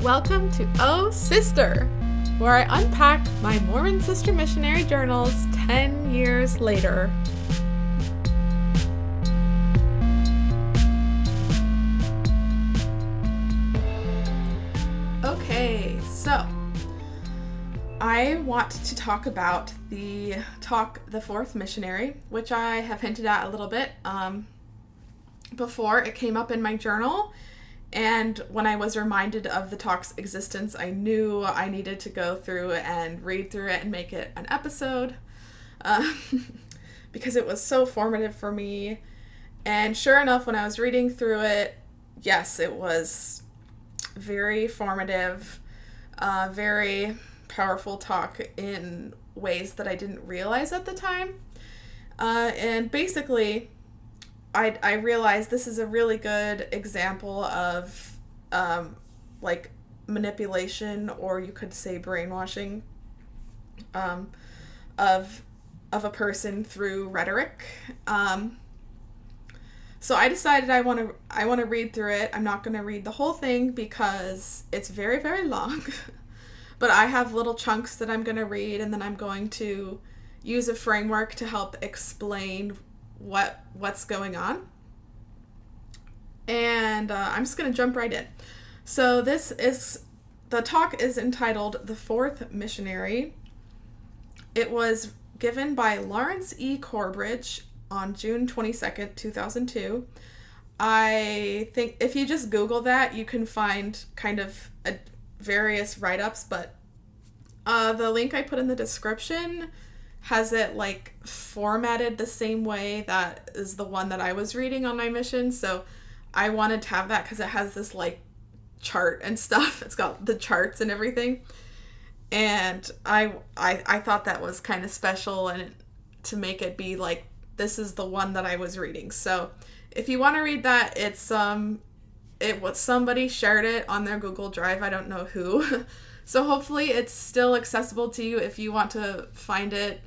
Welcome to OhSister, where I unpack my Mormon sister missionary journals 10 years later. Okay, so I want to talk about the Fourth Missionary, which I have hinted at a little bit before it came up in my journal. And when I was reminded of the talk's existence, I knew I needed to go through and read through it and make it an episode because it was so formative for me. And sure enough, when I was reading through it, yes, it was very formative, very powerful talk in ways that I didn't realize at the time. And basically, I realized this is a really good example of like manipulation, or you could say brainwashing, of a person through rhetoric. So I decided I want to read through it. I'm not going to read the whole thing because it's very, very long. But I have little chunks that I'm going to read, and then I'm going to use a framework to help explain what's going on. And I'm just going to jump right in. So the talk is entitled The Fourth Missionary. It was given by Lawrence E. Corbridge on June 22nd, 2002. I think if you just Google that, you can find kind of various write-ups, but the link I put in the description has it like formatted the same way that is the one that I was reading on my mission. So I wanted to have that because it has this like chart and stuff. It's got the charts and everything. And I thought that was kind of special, and to make it be like, this is the one that I was reading. So if you want to read that, somebody shared it on their Google Drive. I don't know who. So hopefully it's still accessible to you if you want to find it.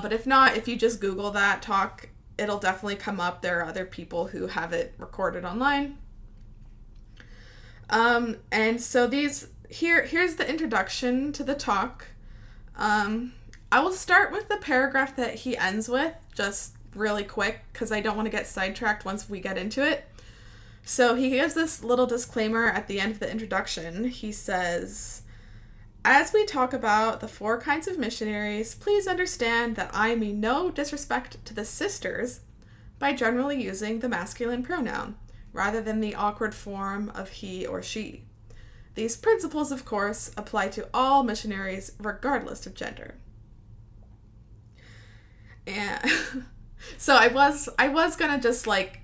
But if not, if you just Google that talk, it'll definitely come up. There are other people who have it recorded online. And so here's the introduction to the talk. I will start with the paragraph that he ends with, just really quick, because I don't want to get sidetracked once we get into it. So he gives this little disclaimer at the end of the introduction. He says, "As we talk about the four kinds of missionaries, please understand that I mean no disrespect to the sisters by generally using the masculine pronoun, rather than the awkward form of he or she. These principles, of course, apply to all missionaries, regardless of gender." And so I was gonna just like,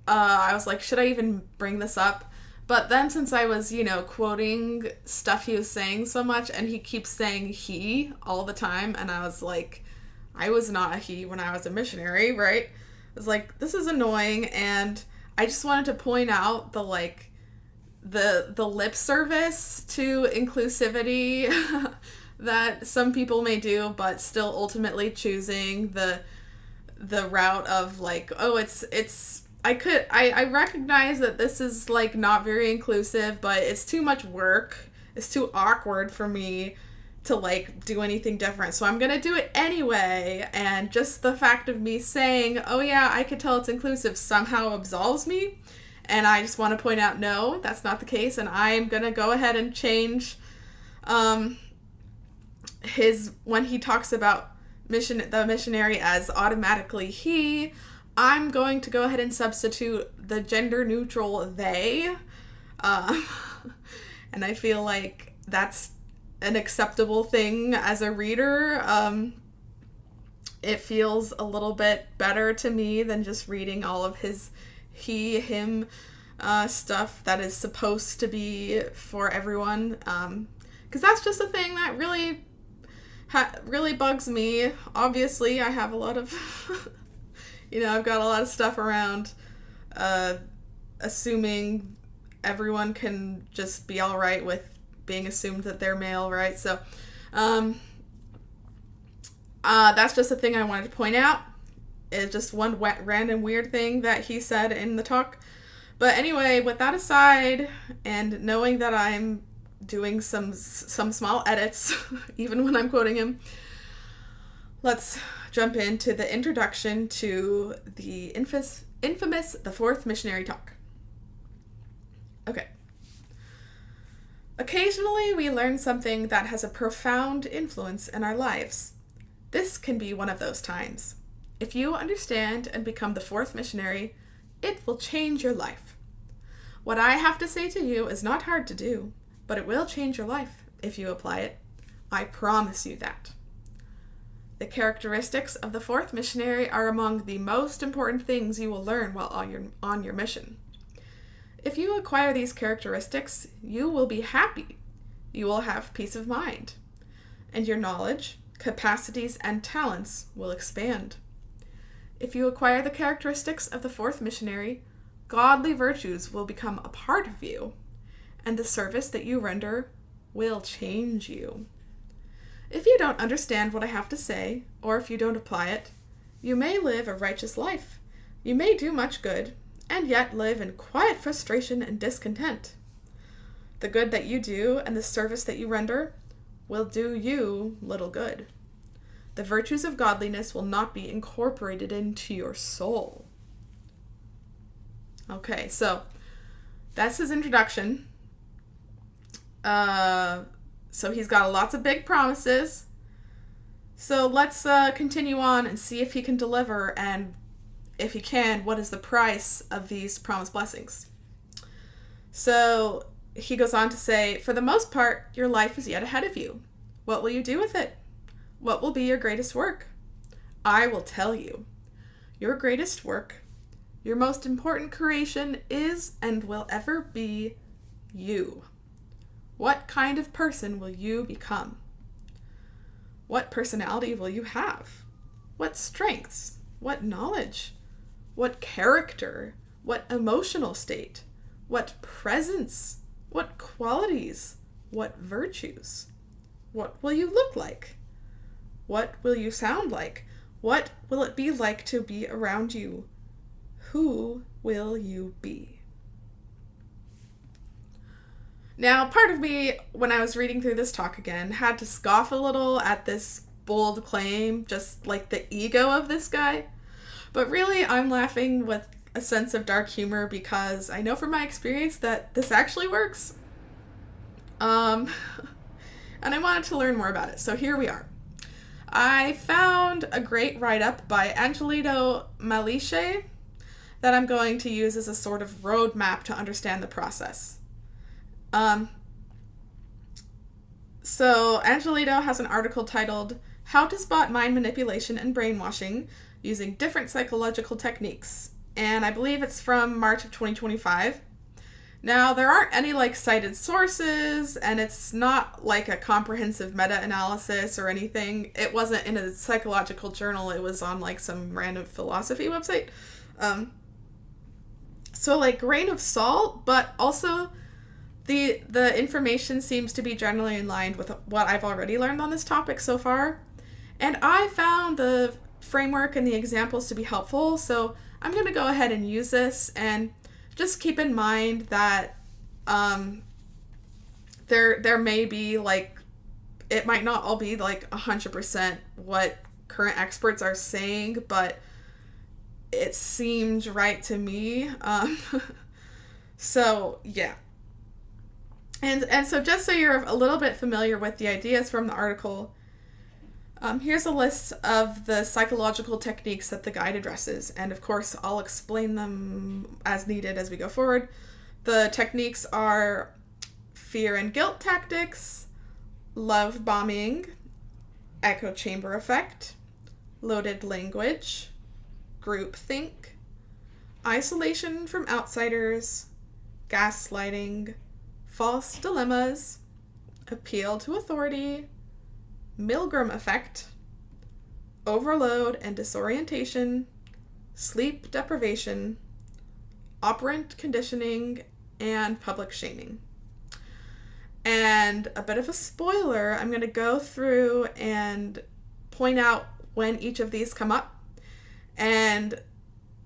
I was like, should I even bring this up? But then since I was, quoting stuff he was saying so much, and he keeps saying he all the time, and I was like, I was not a he when I was a missionary, right? I was like, this is annoying, and I just wanted to point out the lip service to inclusivity that some people may do, but still ultimately choosing the route of like, oh, I recognize that this is like not very inclusive, but it's too much work. It's too awkward for me to like do anything different. So I'm going to do it anyway. And just the fact of me saying, oh yeah, I could tell it's inclusive, somehow absolves me. And I just want to point out, no, that's not the case. And I'm going to go ahead and change when he talks about the missionary as automatically he, I'm going to go ahead and substitute the gender neutral they. And I feel like that's an acceptable thing as a reader. It feels a little bit better to me than just reading all of his he, him stuff that is supposed to be for everyone. Because that's just a thing that really bugs me. Obviously, I have a lot of... I've got a lot of stuff around assuming everyone can just be all right with being assumed that they're male, right? So that's just a thing I wanted to point out. It's just one random weird thing that he said in the talk. But anyway, with that aside, and knowing that I'm doing some small edits, even when I'm quoting him, let's jump into the introduction to the infamous The Fourth Missionary talk. Okay. Occasionally, we learn something that has a profound influence in our lives. This can be one of those times. If you understand and become the fourth missionary, it will change your life. What I have to say to you is not hard to do, but it will change your life if you apply it. I promise you that. The characteristics of the fourth missionary are among the most important things you will learn while on your mission. If you acquire these characteristics, you will be happy. You will have peace of mind. And your knowledge, capacities, and talents will expand. If you acquire the characteristics of the fourth missionary, godly virtues will become a part of you, and the service that you render will change you. If you don't understand what I have to say, or if you don't apply it, you may live a righteous life. You may do much good, and yet live in quiet frustration and discontent. The good that you do and the service that you render will do you little good. The virtues of godliness will not be incorporated into your soul. Okay, so that's his introduction. So he's got lots of big promises. So let's continue on and see if he can deliver, and if he can, what is the price of these promised blessings? So he goes on to say, for the most part, your life is yet ahead of you. What will you do with it? What will be your greatest work? I will tell you. Your greatest work, your most important creation is and will ever be you. What kind of person will you become? What personality will you have? What strengths? What knowledge? What character? What emotional state? What presence? What qualities? What virtues? What will you look like? What will you sound like? What will it be like to be around you? Who will you be? Now, part of me, when I was reading through this talk again, had to scoff a little at this bold claim, just like the ego of this guy. But really, I'm laughing with a sense of dark humor because I know from my experience that this actually works. And I wanted to learn more about it, so here we are. I found a great write-up by Angelito Maliche that I'm going to use as a sort of roadmap to understand the process. So Angelito has an article titled, How to Spot Mind Manipulation and Brainwashing Using Different Psychological Techniques. And I believe it's from March of 2025. Now, there aren't any cited sources, and it's not like a comprehensive meta-analysis or anything. It wasn't in a psychological journal. It was on some random philosophy website. So grain of salt, but also the information seems to be generally in line with what I've already learned on this topic so far. And I found the framework and the examples to be helpful, so I'm going to go ahead and use this, and just keep in mind that there may be it might not all be 100% what current experts are saying, but it seemed right to me. So yeah. And so just so you're a little bit familiar with the ideas from the article, here's a list of the psychological techniques that the guide addresses. And of course, I'll explain them as needed as we go forward. The techniques are fear and guilt tactics, love bombing, echo chamber effect, loaded language, groupthink, isolation from outsiders, gaslighting, false dilemmas, appeal to authority, Milgram effect, overload and disorientation, sleep deprivation, operant conditioning, and public shaming. And a bit of a spoiler, I'm going to go through and point out when each of these come up. And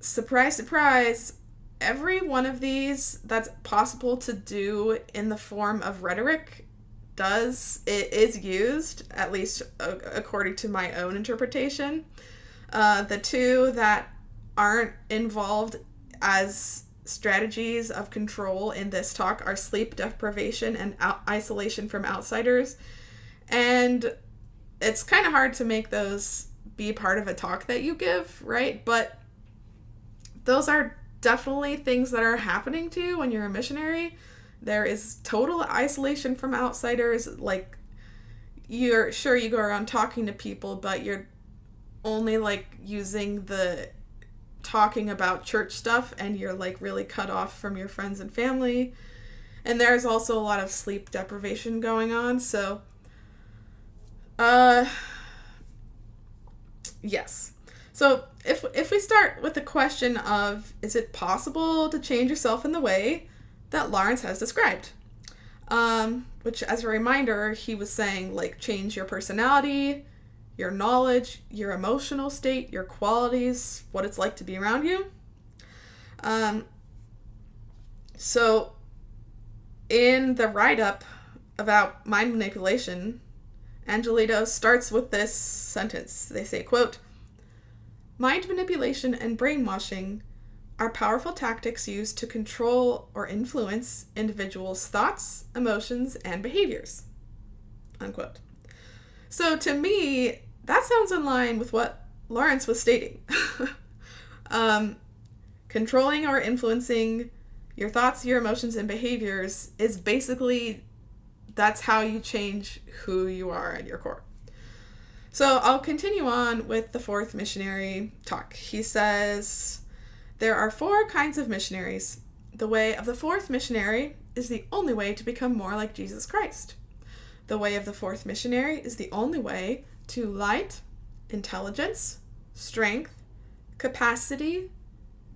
surprise, surprise, every one of these that's possible to do in the form of rhetoric is used, at least according to my own interpretation. The two that aren't involved as strategies of control in this talk are sleep deprivation and isolation from outsiders. And it's kind of hard to make those be part of a talk that you give, right? But those are definitely things that are happening to you when you're a missionary. There is total isolation from outsiders. Like, you go around talking to people, but you're only like using the talking about church stuff, and you're like really cut off from your friends and family. And there's also a lot of sleep deprivation going on. So yes. So if we start with the question of, is it possible to change yourself in the way that Lawrence has described? Which, as a reminder, he was saying, like, change your personality, your knowledge, your emotional state, your qualities, what it's like to be around you. So in the write-up about mind manipulation, Angelito starts with this sentence. They say, quote, "Mind manipulation and brainwashing are powerful tactics used to control or influence individuals' thoughts, emotions, and behaviors." Unquote. So to me, that sounds in line with what Lawrence was stating. Controlling or influencing your thoughts, your emotions, and behaviors is basically, that's how you change who you are at your core. So I'll continue on with the Fourth Missionary talk. He says, there are 4 kinds of missionaries. The way of the Fourth Missionary is the only way to become more like Jesus Christ. The way of the Fourth Missionary is the only way to light, intelligence, strength, capacity,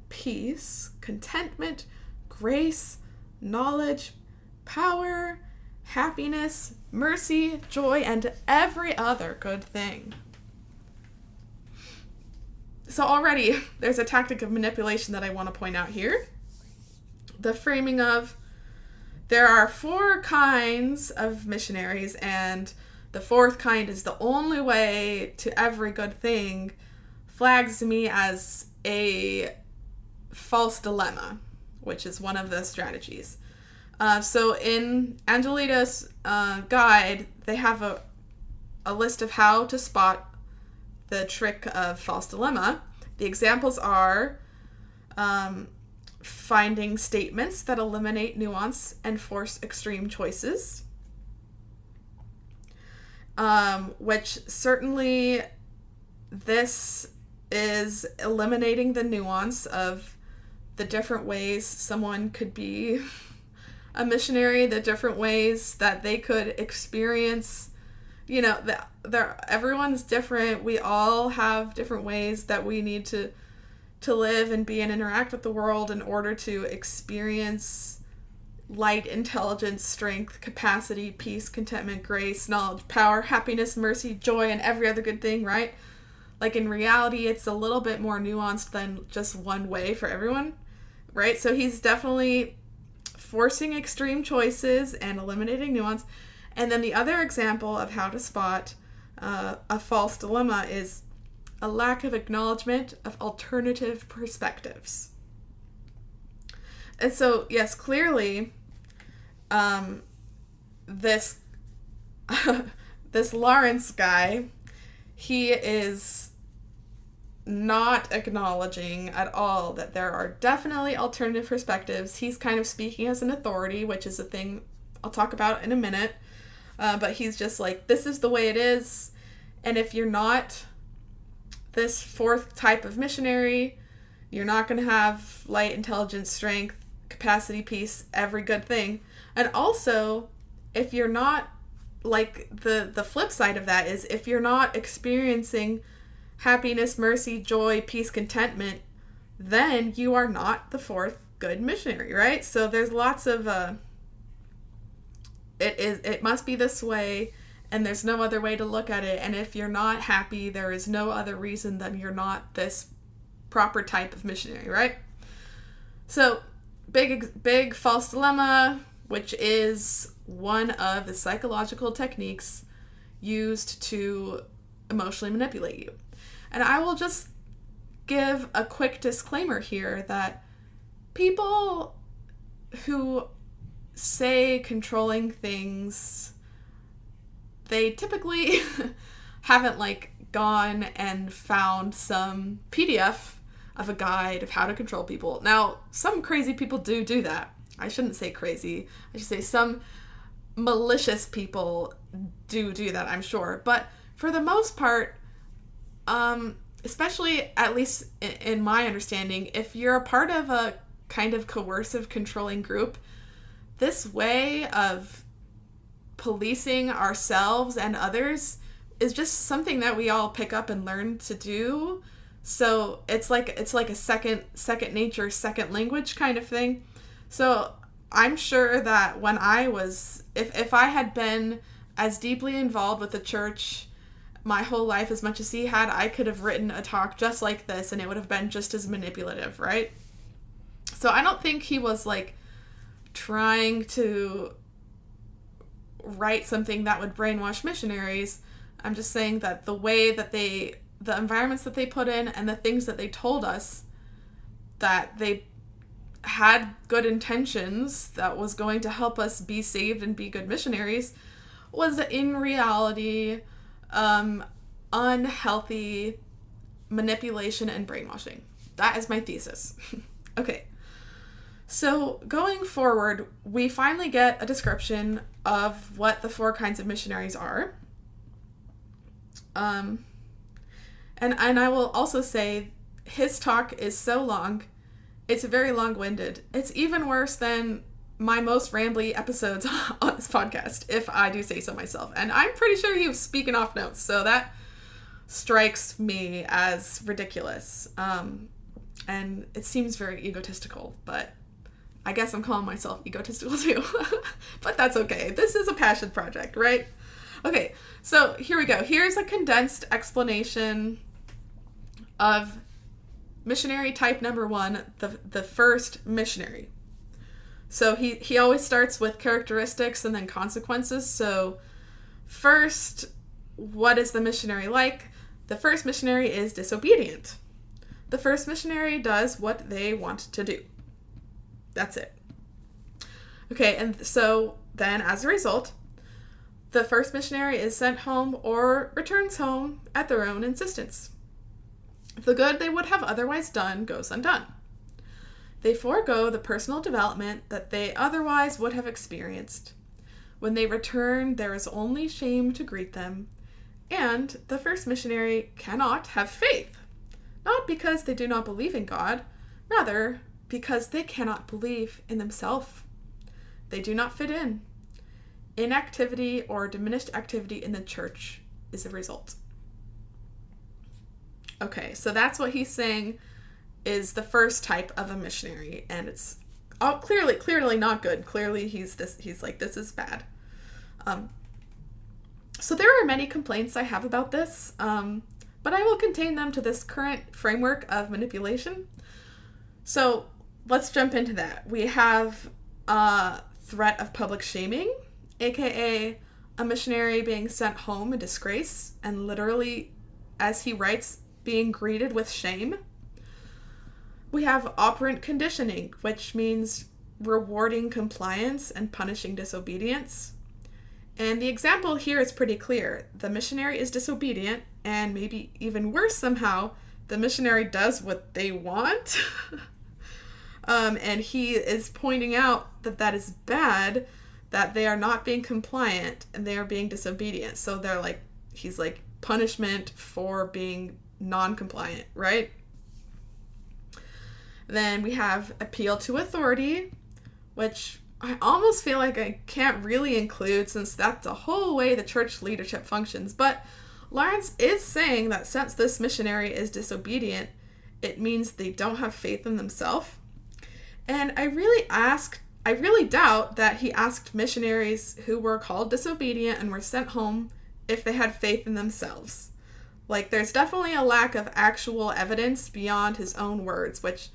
peace, contentment, grace, knowledge, power, happiness, mercy, joy, and every other good thing. So already there's a tactic of manipulation that I want to point out here. The framing of, there are 4 kinds of missionaries, and the 4th kind is the only way to every good thing, flags me as a false dilemma, which is one of the strategies. So in Angelito's guide, they have a list of how to spot the trick of false dilemma. The examples are finding statements that eliminate nuance and force extreme choices, which certainly this is eliminating the nuance of the different ways someone could be a missionary, the different ways that they could experience, you know, everyone's different. We all have different ways that we need to live and be and interact with the world in order to experience light, intelligence, strength, capacity, peace, contentment, grace, knowledge, power, happiness, mercy, joy, and every other good thing, right? Like, in reality, it's a little bit more nuanced than just one way for everyone, right? So he's definitely forcing extreme choices and eliminating nuance. And then the other example of how to spot a false dilemma is a lack of acknowledgement of alternative perspectives. And so, yes, clearly, this this Lawrence guy, he is not acknowledging at all that there are definitely alternative perspectives. He's kind of speaking as an authority, which is a thing I'll talk about in a minute. But he's just like, this is the way it is. And if you're not this 4th type of missionary, you're not going to have light, intelligence, strength, capacity, peace, every good thing. And also, if you're not, like, the flip side of that is, if you're not experiencing happiness, mercy, joy, peace, contentment, then you are not the 4th good missionary, right? So there's lots of it must be this way, and there's no other way to look at it. And if you're not happy, there is no other reason than you're not this proper type of missionary, right? So, big false dilemma, which is one of the psychological techniques used to emotionally manipulate you. And I will just give a quick disclaimer here that people who say controlling things, they typically haven't gone and found some PDF of a guide of how to control people. Now, some crazy people do that. I shouldn't say crazy. I should say some malicious people do that, I'm sure. But for the most part, especially at least in my understanding, if you're a part of a kind of coercive controlling group, this way of policing ourselves and others is just something that we all pick up and learn to do. So it's like a second nature, second language kind of thing. So I'm sure that when I was, if I had been as deeply involved with the church my whole life as much as he had, I could have written a talk just like this and it would have been just as manipulative, right? So I don't think he was trying to write something that would brainwash missionaries. I'm just saying that the way that the environments that they put in and the things that they told us that they had good intentions that was going to help us be saved and be good missionaries was in reality unhealthy manipulation and brainwashing. That is my thesis. Okay. So going forward, we finally get a description of what the 4 kinds of missionaries are. And I will also say his talk is so long, it's very long-winded. It's even worse than my most rambly episodes on this podcast, if I do say so myself. And I'm pretty sure he was speaking off notes, so that strikes me as ridiculous. And it seems very egotistical, but I guess I'm calling myself egotistical too. But that's okay. This is a passion project, right? Okay, so here we go. Here's a condensed explanation of missionary type number 1, the first missionary. So he always starts with characteristics and then consequences. So first, what is the missionary like? The first missionary is disobedient. The first missionary does what they want to do. That's it. Okay, and so then as a result, the first missionary is sent home or returns home at their own insistence. The good they would have otherwise done goes undone. They forego the personal development that they otherwise would have experienced. When they return, there is only shame to greet them, and the first missionary cannot have faith, not because they do not believe in God, rather because they cannot believe in themselves. They do not fit in. Inactivity or diminished activity in the church is a result. Okay, so that's what he's saying is the first type of a missionary, and it's clearly not good. Clearly he's like, this is bad. So there are many complaints I have about this, but I will contain them to this current framework of manipulation. So let's jump into that. We have threat of public shaming, aka a missionary being sent home in disgrace and literally, as he writes, being greeted with shame. We have operant conditioning, which means rewarding compliance and punishing disobedience. And the example here is pretty clear. The missionary is disobedient, and maybe even worse somehow, the missionary does what they want. And he is pointing out that that is bad, that they are not being compliant and they are being disobedient. So he's like punishment for being non-compliant, right? Then we have appeal to authority, which I almost feel like I can't really include since that's the whole way the church leadership functions. But Lawrence is saying that since this missionary is disobedient, it means they don't have faith in themselves. And I really doubt that he asked missionaries who were called disobedient and were sent home if they had faith in themselves. There's definitely a lack of actual evidence beyond his own words, which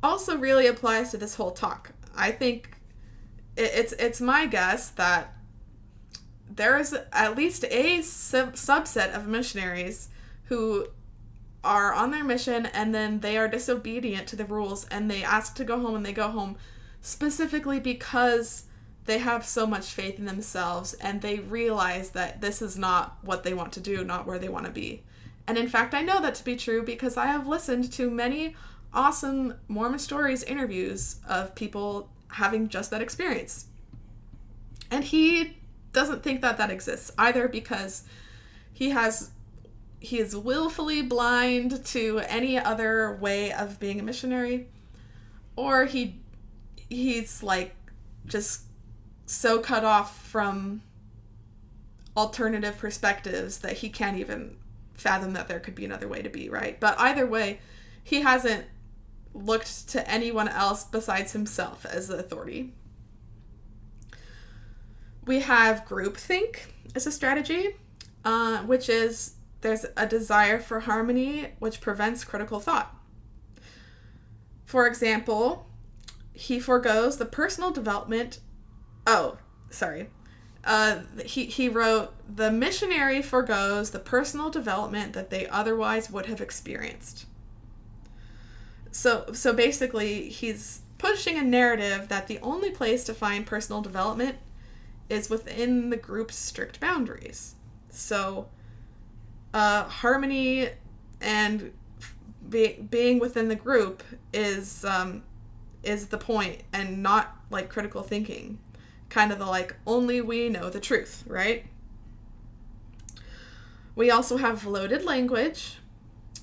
also really applies to this whole talk. I think it's my guess that there is at least a subset of missionaries who are on their mission and then they are disobedient to the rules and they ask to go home and they go home specifically because they have so much faith in themselves and they realize that this is not what they want to do, not where they want to be. And in fact, I know that to be true because I have listened to many awesome Mormon Stories interviews of people having just that experience. And he doesn't think that that exists either because he is willfully blind to any other way of being a missionary, or he's like just so cut off from alternative perspectives that he can't even fathom that there could be another way to be, right? But either way, he hasn't looked to anyone else besides himself as the authority. We have groupthink as a strategy, which is there's a desire for harmony which prevents critical thought. For example, he forgoes the personal development. He wrote, the missionary forgoes the personal development that they otherwise would have experienced. So basically, he's pushing a narrative that the only place to find personal development is within the group's strict boundaries. So, harmony and being within the group is the point, and not like critical thinking. Kind of the like, only we know the truth, right? We also have loaded language,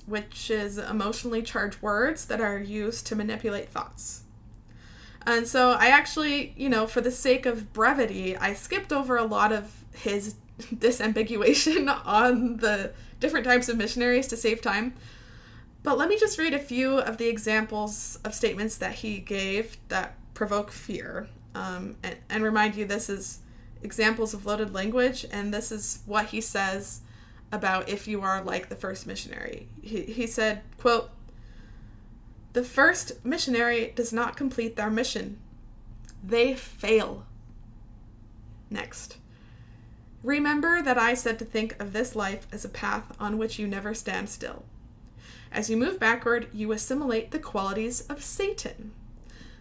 which is emotionally charged words that are used to manipulate thoughts. And so I actually, for the sake of brevity, I skipped over a lot of his disambiguation on the different types of missionaries to save time. But let me just read a few of the examples of statements that he gave that provoke fear. And remind you, this is examples of loaded language, and this is what he says about if you are like the first missionary. He said, quote, "The first missionary does not complete their mission. They fail." Next. "Remember that I said to think of this life as a path on which you never stand still. As you move backward, you assimilate the qualities of Satan.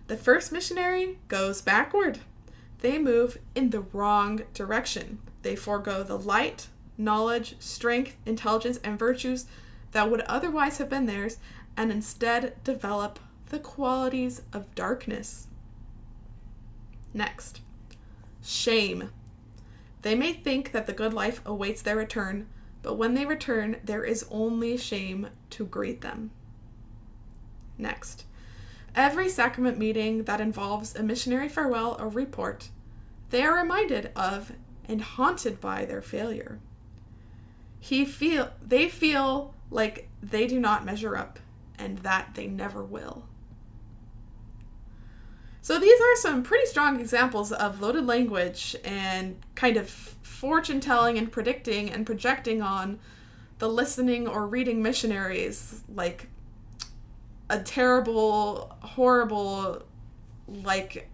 The first missionary goes backward. They move in the wrong direction. They forego the light, knowledge, strength, intelligence, and virtues that would otherwise have been theirs, and instead develop the qualities of darkness." Next. Shame. "They may think that the good life awaits their return, but when they return, there is only shame to greet them." Next. "Every sacrament meeting that involves a missionary farewell or report, they are reminded of and haunted by their failure. They feel like they do not measure up and that they never will." So these are some pretty strong examples of loaded language and kind of fortune-telling and predicting and projecting on the listening or reading missionaries like a terrible, horrible, like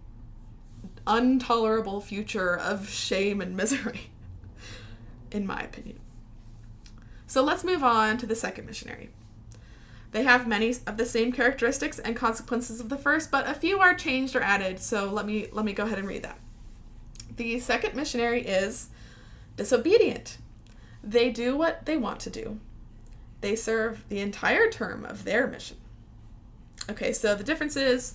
intolerable future of shame and misery, in my opinion. So let's move on to the second missionary. They have many of the same characteristics and consequences of the first, but a few are changed or added, so let me go ahead and read that. The second missionary is disobedient. They do what they want to do. They serve the entire term of their mission. Okay, so the difference is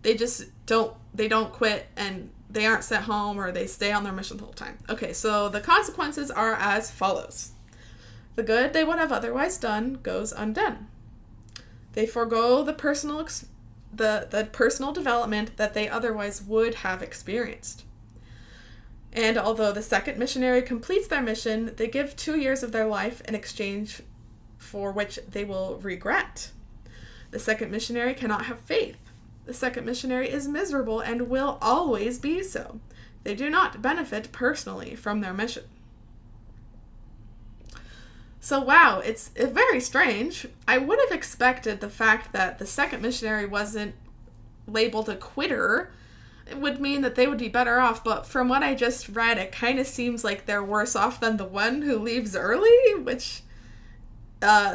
they don't quit and they aren't sent home, or they stay on their mission the whole time. Okay, so the consequences are as follows. The good they would have otherwise done goes undone. They forego the personal development that they otherwise would have experienced. And although the second missionary completes their mission, they give 2 years of their life in exchange for which they will regret. The second missionary cannot have faith. The second missionary is miserable and will always be so. They do not benefit personally from their mission. So wow, it's very strange. I would have expected the fact that the second missionary wasn't labeled a quitter, it would mean that they would be better off, but from what I just read, it kind of seems like they're worse off than the one who leaves early, which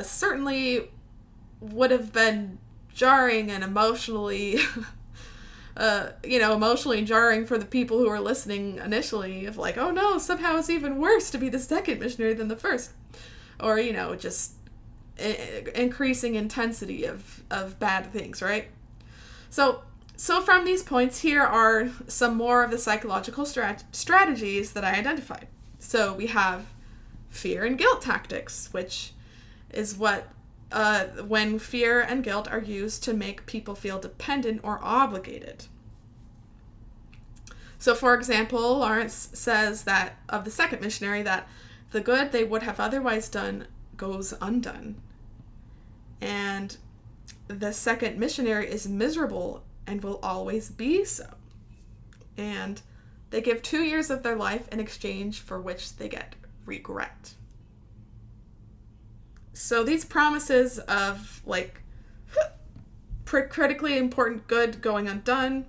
certainly would have been jarring and emotionally emotionally jarring for the people who were listening initially, of like, oh no, somehow it's even worse to be the second missionary than the first. Or, just increasing intensity of bad things, right? So from these points, here are some more of the psychological strategies that I identified. So we have fear and guilt tactics, which is what when fear and guilt are used to make people feel dependent or obligated. So, for example, Lawrence says that of the second missionary that the good they would have otherwise done goes undone. And the second missionary is miserable and will always be so. And they give 2 years of their life in exchange for which they get regret. So these promises of, like, critically important good going undone,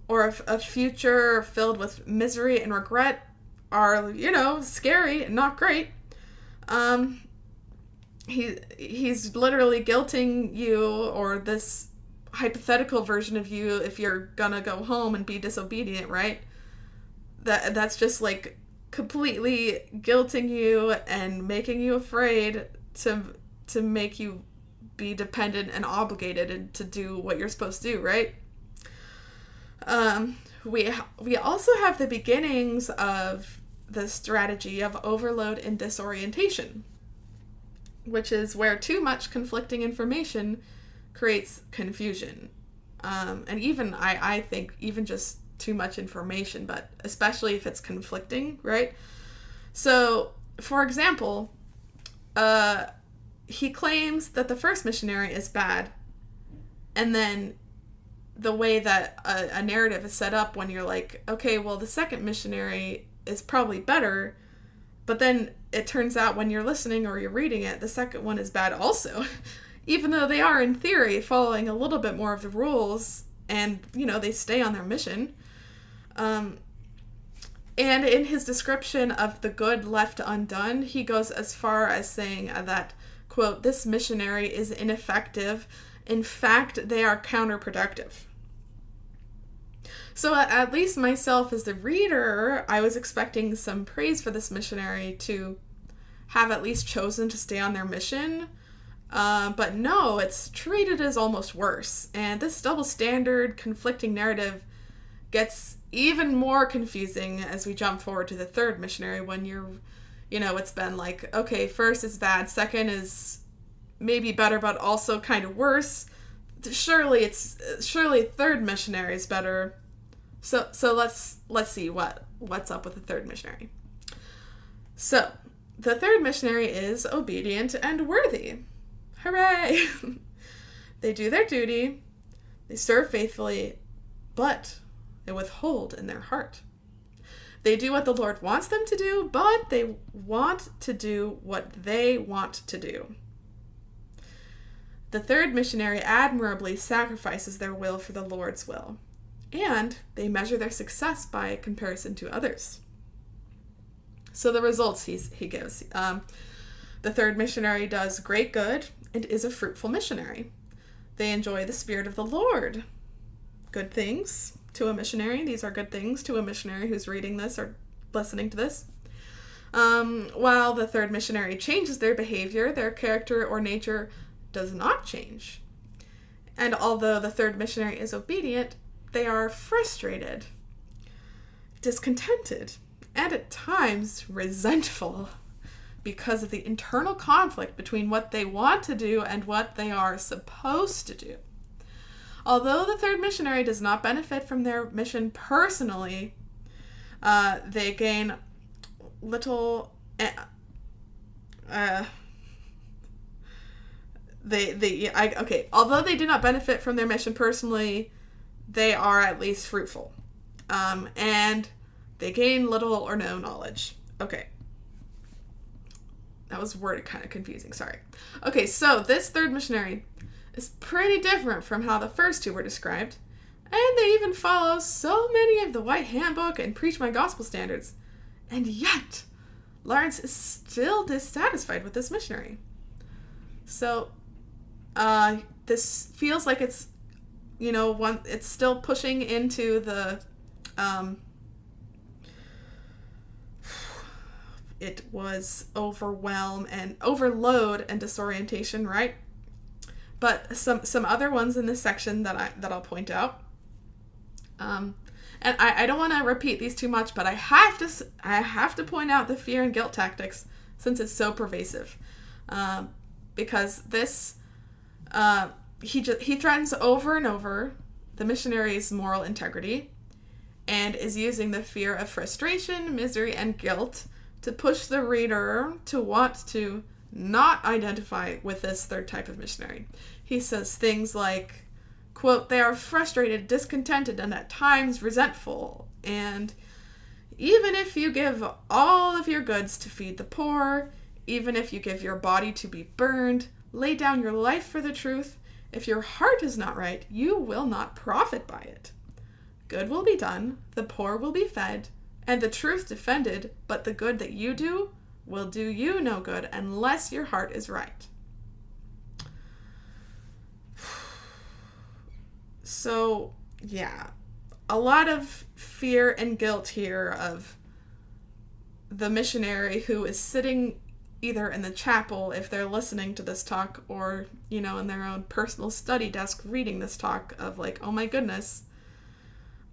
or a future filled with misery and regret, are, scary and not great. He's literally guilting you, or this hypothetical version of you, if you're gonna go home and be disobedient, right? That's just like completely guilting you and making you afraid to make you be dependent and obligated and to do what you're supposed to do, right? We also have the beginnings of the strategy of overload and disorientation, which is where too much conflicting information creates confusion. And even, I think, even just too much information, but especially if it's conflicting, right? So, for example, he claims that the first missionary is bad, and then the way that a narrative is set up when you're like, okay, well, the second missionary is probably better, but then it turns out when you're listening or you're reading it, the second one is bad also, even though they are in theory following a little bit more of the rules, and they stay on their mission. And in his description of the good left undone, he goes as far as saying that, quote, this missionary is ineffective. In fact, they are counterproductive. So at least myself as the reader, I was expecting some praise for this missionary to have at least chosen to stay on their mission. But no, it's treated as almost worse. And this double standard, conflicting narrative gets even more confusing as we jump forward to the third missionary, when it's been like, okay, first is bad, second is maybe better, but also kind of worse. Surely third missionary is better. So let's see what's up with the third missionary. So the third missionary is obedient and worthy. Hooray! They do their duty, they serve faithfully, but they withhold in their heart. They do what the Lord wants them to do, but they want to do what they want to do. The third missionary admirably sacrifices their will for the Lord's will, and they measure their success by comparison to others. So the results he gives. The third missionary does great good and is a fruitful missionary. They enjoy the Spirit of the Lord. Good things to a missionary. These are good things to a missionary who's reading this or listening to this. While the third missionary changes their behavior, their character or nature does not change. And although the third missionary is obedient, they are frustrated, discontented, and at times resentful because of the internal conflict between what they want to do and what they are supposed to do. Although the third missionary does not benefit from their mission personally, they gain little. Although they do not benefit from their mission personally, they are at least fruitful, and they gain little or no knowledge. Okay. That was worded kind of confusing, sorry. Okay, so this third missionary is pretty different from how the first two were described, and they even follow so many of the White Handbook and Preach My Gospel standards. And yet, Lawrence is still dissatisfied with this missionary. So, this feels like it's, it's still pushing into the, it was overload and disorientation, right? But some other ones in this section that I'll point out. And I don't want to repeat these too much, but I have to point out the fear and guilt tactics since it's so pervasive. Because this he threatens over and over the missionary's moral integrity, and is using the fear of frustration, misery, and guilt to push the reader to want to not identify with this third type of missionary. He says things like, quote, "They are frustrated, discontented, and at times resentful. And even if you give all of your goods to feed the poor, even if you give your body to be burned, lay down your life for the truth, if your heart is not right, you will not profit by it. Good will be done, the poor will be fed, and the truth defended, but the good that you do will do you no good unless your heart is right." So, yeah, a lot of fear and guilt here of the missionary who is sitting either in the chapel if they're listening to this talk, or, in their own personal study desk reading this talk of like, oh my goodness,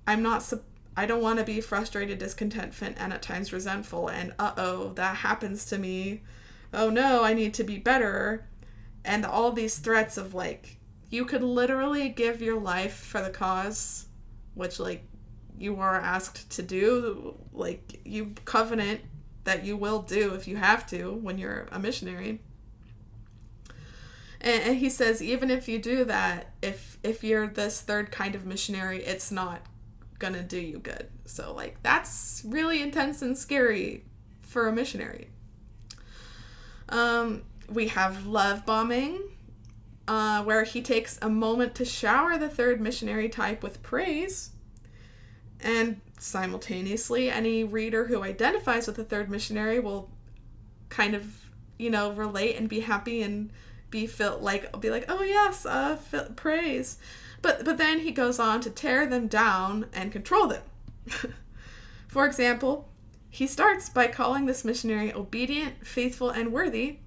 I don't want to be frustrated, discontent, and at times resentful, and that happens to me. Oh no, I need to be better. And all these threats of like, you could literally give your life for the cause, which like you are asked to do, like you covenant that you will do if you have to when you're a missionary. And he says, even if you do that, if you're this third kind of missionary, it's not gonna do you good. So like that's really intense and scary for a missionary. We have love bombing, where he takes a moment to shower the third missionary type with praise, and simultaneously any reader who identifies with the third missionary will kind of relate and be happy and be like, oh yes, praise. But then he goes on to tear them down and control them. For example, he starts by calling this missionary obedient, faithful, and worthy,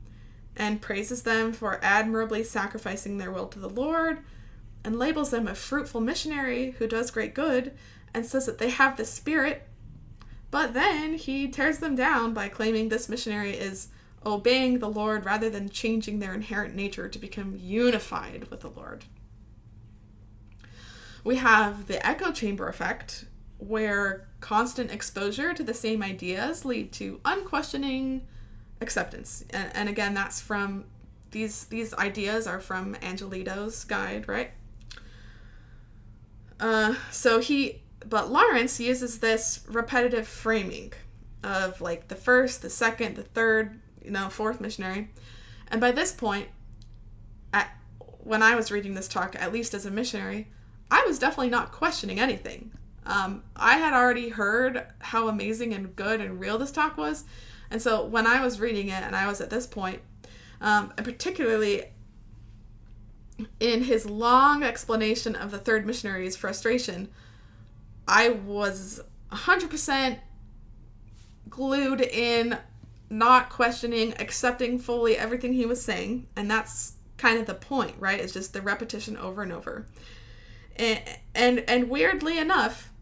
and praises them for admirably sacrificing their will to the Lord, and labels them a fruitful missionary who does great good, and says that they have the Spirit. But then he tears them down by claiming this missionary is obeying the Lord rather than changing their inherent nature to become unified with the Lord. We have the echo chamber effect, where constant exposure to the same ideas lead to unquestioning acceptance. And again, that's from these ideas are from Angelito's guide, right? But Lawrence uses this repetitive framing of like the first, the second, the third, fourth missionary. And by this point, when I was reading this talk, at least as a missionary, I was definitely not questioning anything. I had already heard how amazing and good and real this talk was. And so when I was reading it and I was at this point, and particularly in his long explanation of the third missionary's frustration, I was 100% glued in, not questioning, accepting fully everything he was saying. And that's kind of the point, right? It's just the repetition over and over. And weirdly enough,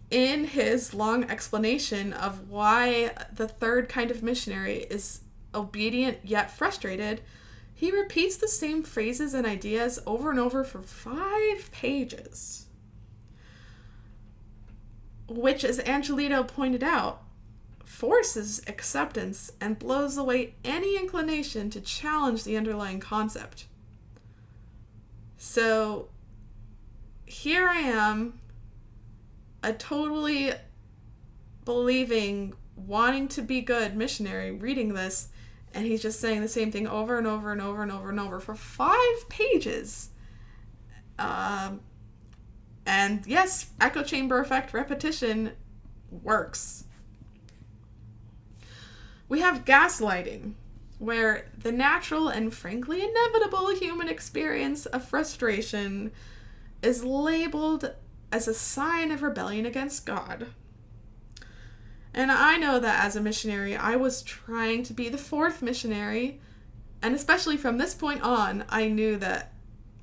in his long explanation of why the third kind of missionary is obedient yet frustrated, he repeats the same phrases and ideas over and over for 5 pages. Which, as Angelito pointed out, forces acceptance and blows away any inclination to challenge the underlying concept. So here I am, a totally believing, wanting to be good missionary, reading this, And he's just saying the same thing over and over and over and over and over for 5 pages. And yes, echo chamber effect repetition works. We have gaslighting, where the natural and frankly inevitable human experience of frustration is labeled as a sign of rebellion against God. And I know that as a missionary, I was trying to be the fourth missionary, and especially from this point on, I knew that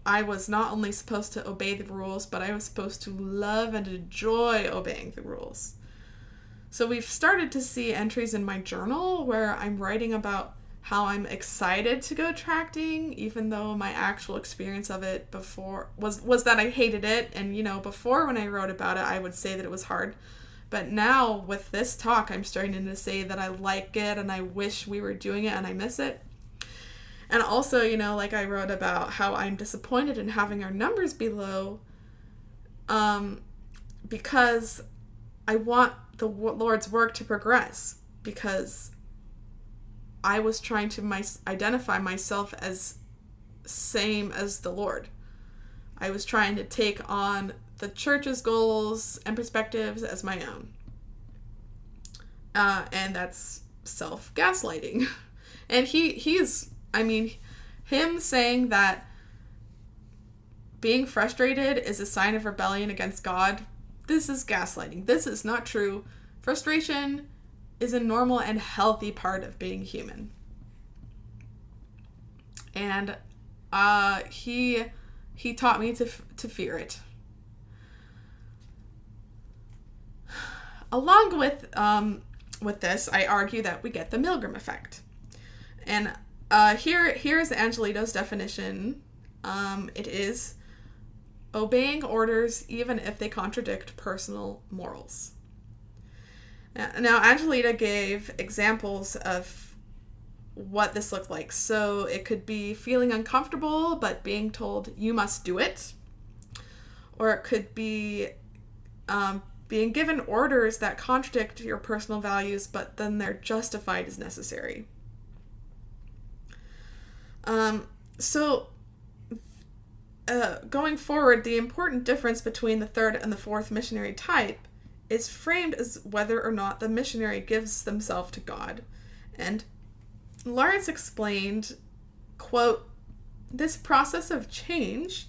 I was not only supposed to obey the rules, but I was supposed to love and enjoy obeying the rules. So we've started to see entries in my journal where I'm writing about how I'm excited to go tracting, even though my actual experience of it before was that I hated it. And, before when I wrote about it, I would say that it was hard. But now with this talk, I'm starting to say that I like it and I wish we were doing it and I miss it. And also, like I wrote about how I'm disappointed in having our numbers be low, because I want the Lord's work to progress, because I was trying to identify myself as same as the Lord. I was trying to take on the church's goals and perspectives as my own. And that's self-gaslighting. And him saying that being frustrated is a sign of rebellion against God, this is gaslighting. This is not true. Frustration is a normal and healthy part of being human. And he taught me to fear it. Along with this, I argue that we get the Milgram effect. And here's Angelito's definition. It is obeying orders even if they contradict personal morals. Now, Angelita gave examples of what this looked like. So it could be feeling uncomfortable but being told you must do it. Or it could be being given orders that contradict your personal values, but then they're justified as necessary. Going forward, the important difference between the third and the fourth missionary type is framed as whether or not the missionary gives themselves to God. And Lawrence explained, quote, "This process of change,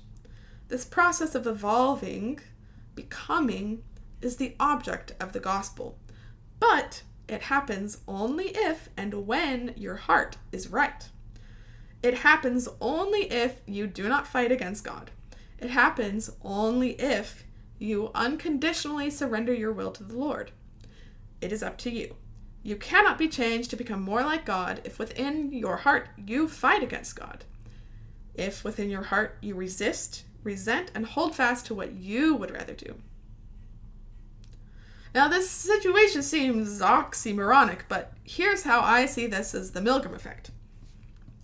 this process of evolving, becoming, is the object of the gospel. But it happens only if and when your heart is right. It happens only if you do not fight against God. It happens only if you unconditionally surrender your will to the Lord. It is up to you. You cannot be changed to become more like God if within your heart you fight against God. If within your heart you resist, resent, and hold fast to what you would rather do." Now, this situation seems oxymoronic, but here's how I see this as the Milgram effect.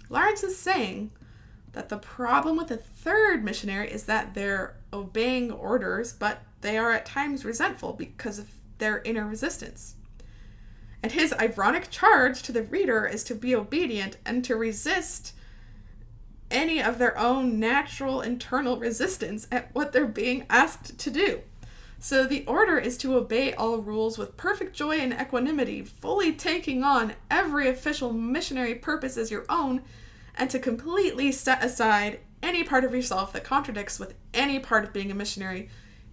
Lawrence is saying that the problem with the third missionary is that they're obeying orders, but they are at times resentful because of their inner resistance. And his ironic charge to the reader is to be obedient and to resist any of their own natural internal resistance at what they're being asked to do. So the order is to obey all rules with perfect joy and equanimity, fully taking on every official missionary purpose as your own, and to completely set aside any part of yourself that contradicts with any part of being a missionary,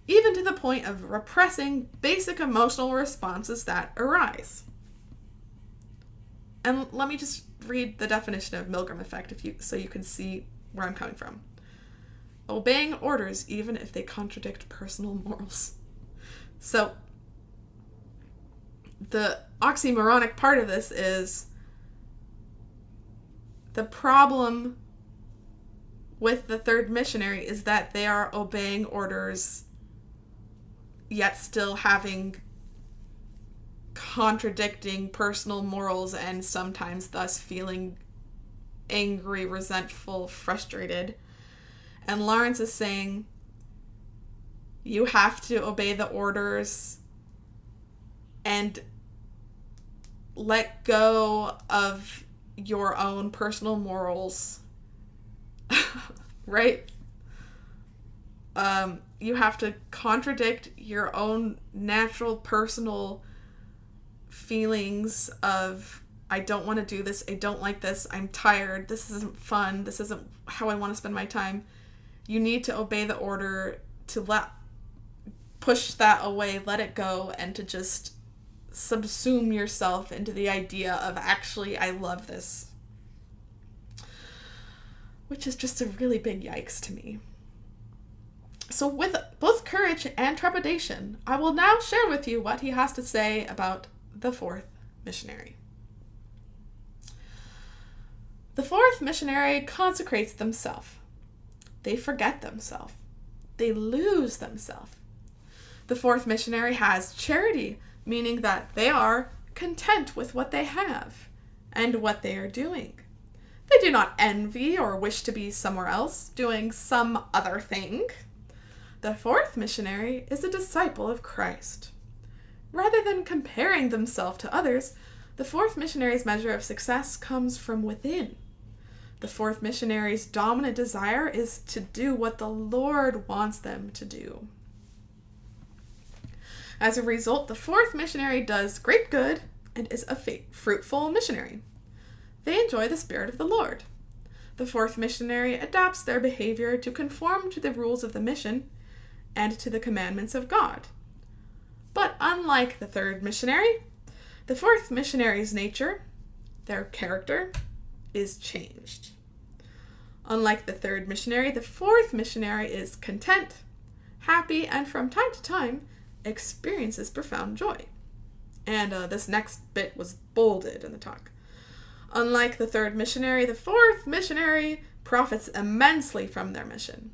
even to the point of repressing basic emotional responses that arise. And let me just read the definition of Milgram effect so you can see where I'm coming from. Obeying orders even if they contradict personal morals. So, the oxymoronic part of this is the problem with the third missionary is that they are obeying orders yet still having contradicting personal morals and sometimes thus feeling angry, resentful, frustrated. And Lawrence is saying you have to obey the orders and let go of your own personal morals, right? You have to contradict your own natural personal feelings of, I don't want to do this, I don't like this, I'm tired, this isn't fun, this isn't how I want to spend my time. You need to obey the order to push that away, let it go, and to just subsume yourself into the idea of, actually, I love this. Which is just a really big yikes to me. So with both courage and trepidation, I will now share with you what he has to say about the Fourth Missionary. The Fourth Missionary consecrates themselves. They forget themselves. They lose themselves. The Fourth Missionary has charity, meaning that they are content with what they have and what they are doing. They do not envy or wish to be somewhere else, doing some other thing. The Fourth Missionary is a disciple of Christ. Rather than comparing themselves to others, the Fourth Missionary's measure of success comes from within. The Fourth Missionary's dominant desire is to do what the Lord wants them to do. As a result, the Fourth Missionary does great good and is a fruitful missionary. They enjoy the Spirit of the Lord. The Fourth Missionary adapts their behavior to conform to the rules of the mission and to the commandments of God. But unlike the Third Missionary, the Fourth Missionary's nature, their character, is changed. Unlike the Third Missionary, the Fourth Missionary is content, happy, and from time to time experiences profound joy. And this next bit was bolded in the talk. Unlike the Third Missionary, the Fourth Missionary profits immensely from their mission.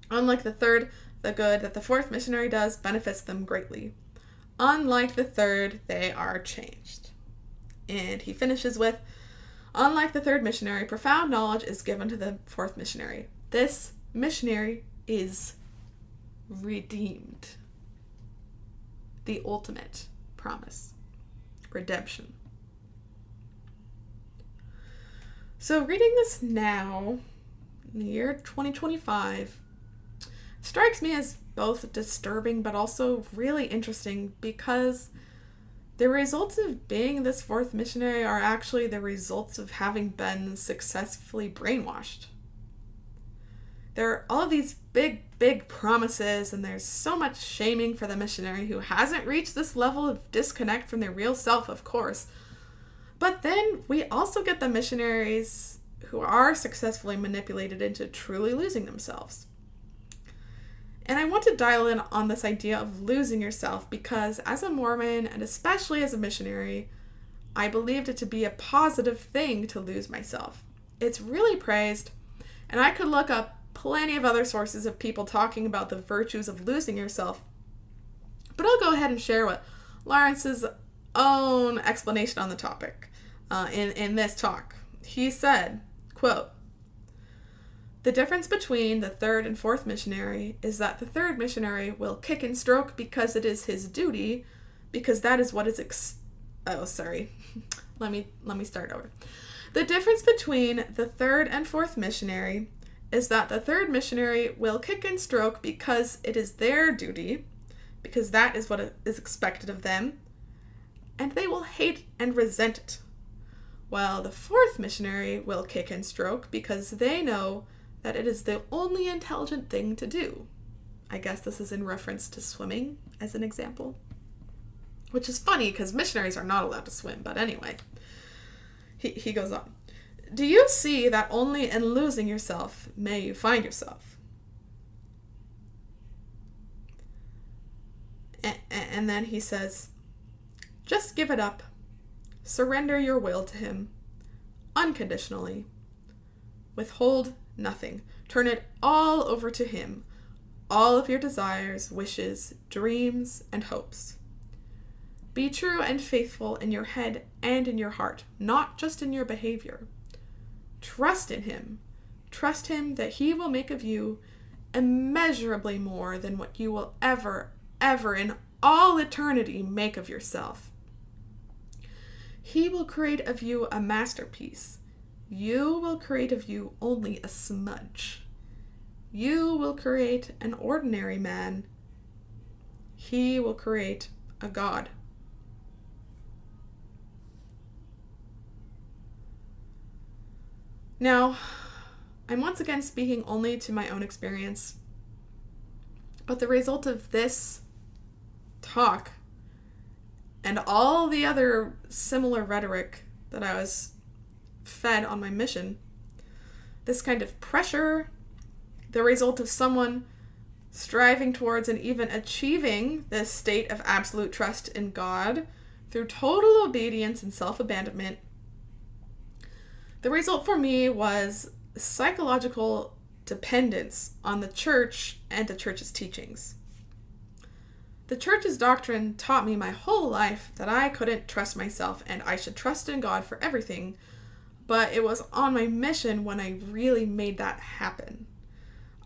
Unlike the Third, the good that the Fourth Missionary does benefits them greatly. Unlike the Third, they are changed. And he finishes with, unlike the Third Missionary, profound knowledge is given to the Fourth Missionary. This missionary is redeemed. The ultimate promise. Redemption. So reading this now, in the year 2025, strikes me as both disturbing but also really interesting, because the results of being this Fourth Missionary are actually the results of having been successfully brainwashed. There are all of these big promises, and there's so much shaming for the missionary who hasn't reached this level of disconnect from their real self, of course. But then we also get the missionaries who are successfully manipulated into truly losing themselves. And I want to dial in on this idea of losing yourself because as a Mormon, and especially as a missionary, I believed it to be a positive thing to lose myself. It's really praised, and I could look up plenty of other sources of people talking about the virtues of losing yourself. But I'll go ahead and share what Lawrence's own explanation on the topic in this talk. He said, quote, "The difference between the Third and Fourth Missionary is that the Third Missionary will kick and stroke because it is his duty, because that is what is let me start over. The difference between the Third and Fourth Missionary is that the Third Missionary will kick and stroke because it is their duty, because that is what is expected of them, and they will hate and resent it. While the Fourth Missionary will kick and stroke because they know that it is the only intelligent thing to do." I guess this is in reference to swimming, as an example. Which is funny, because missionaries are not allowed to swim, but anyway. He goes on. "Do you see that only in losing yourself may you find yourself?" And then he says, "Just give it up. Surrender your will to him, unconditionally. Withhold nothing. Turn it all over to him, all of your desires, wishes, dreams, and hopes. Be true and faithful in your head and in your heart, not just in your behavior. Trust in him. Trust him that he will make of you immeasurably more than what you will ever in all eternity make of yourself. He will create of you a masterpiece. You will create of you only a smudge. You will create an ordinary man. He will create a god. Now, I'm once again speaking only to my own experience, but the result of this talk and all the other similar rhetoric that I was fed on my mission, this kind of pressure, the result of someone striving towards and even achieving this state of absolute trust in God through total obedience and self-abandonment, the result for me was psychological dependence on the church and the church's teachings. The church's doctrine taught me my whole life that I couldn't trust myself and I should trust in God for everything, but it was on my mission when I really made that happen.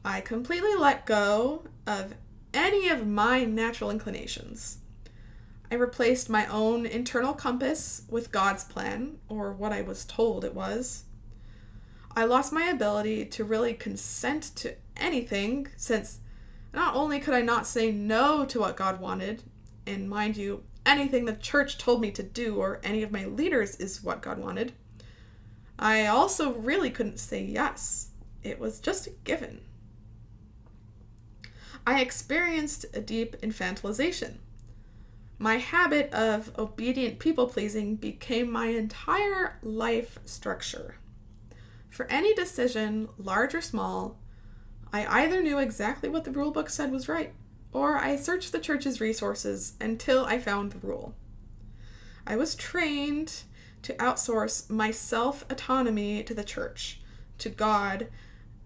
I completely let go of any of my natural inclinations. I replaced my own internal compass with God's plan, or what I was told it was. I lost my ability to really consent to anything, since not only could I not say no to what God wanted, and mind you, anything the church told me to do or any of my leaders is what God wanted, I also really couldn't say yes. It was just a given. I experienced a deep infantilization. My habit of obedient people-pleasing became my entire life structure. For any decision, large or small, I either knew exactly what the rule book said was right, or I searched the church's resources until I found the rule. I was trained to outsource my self-autonomy to the church, to God,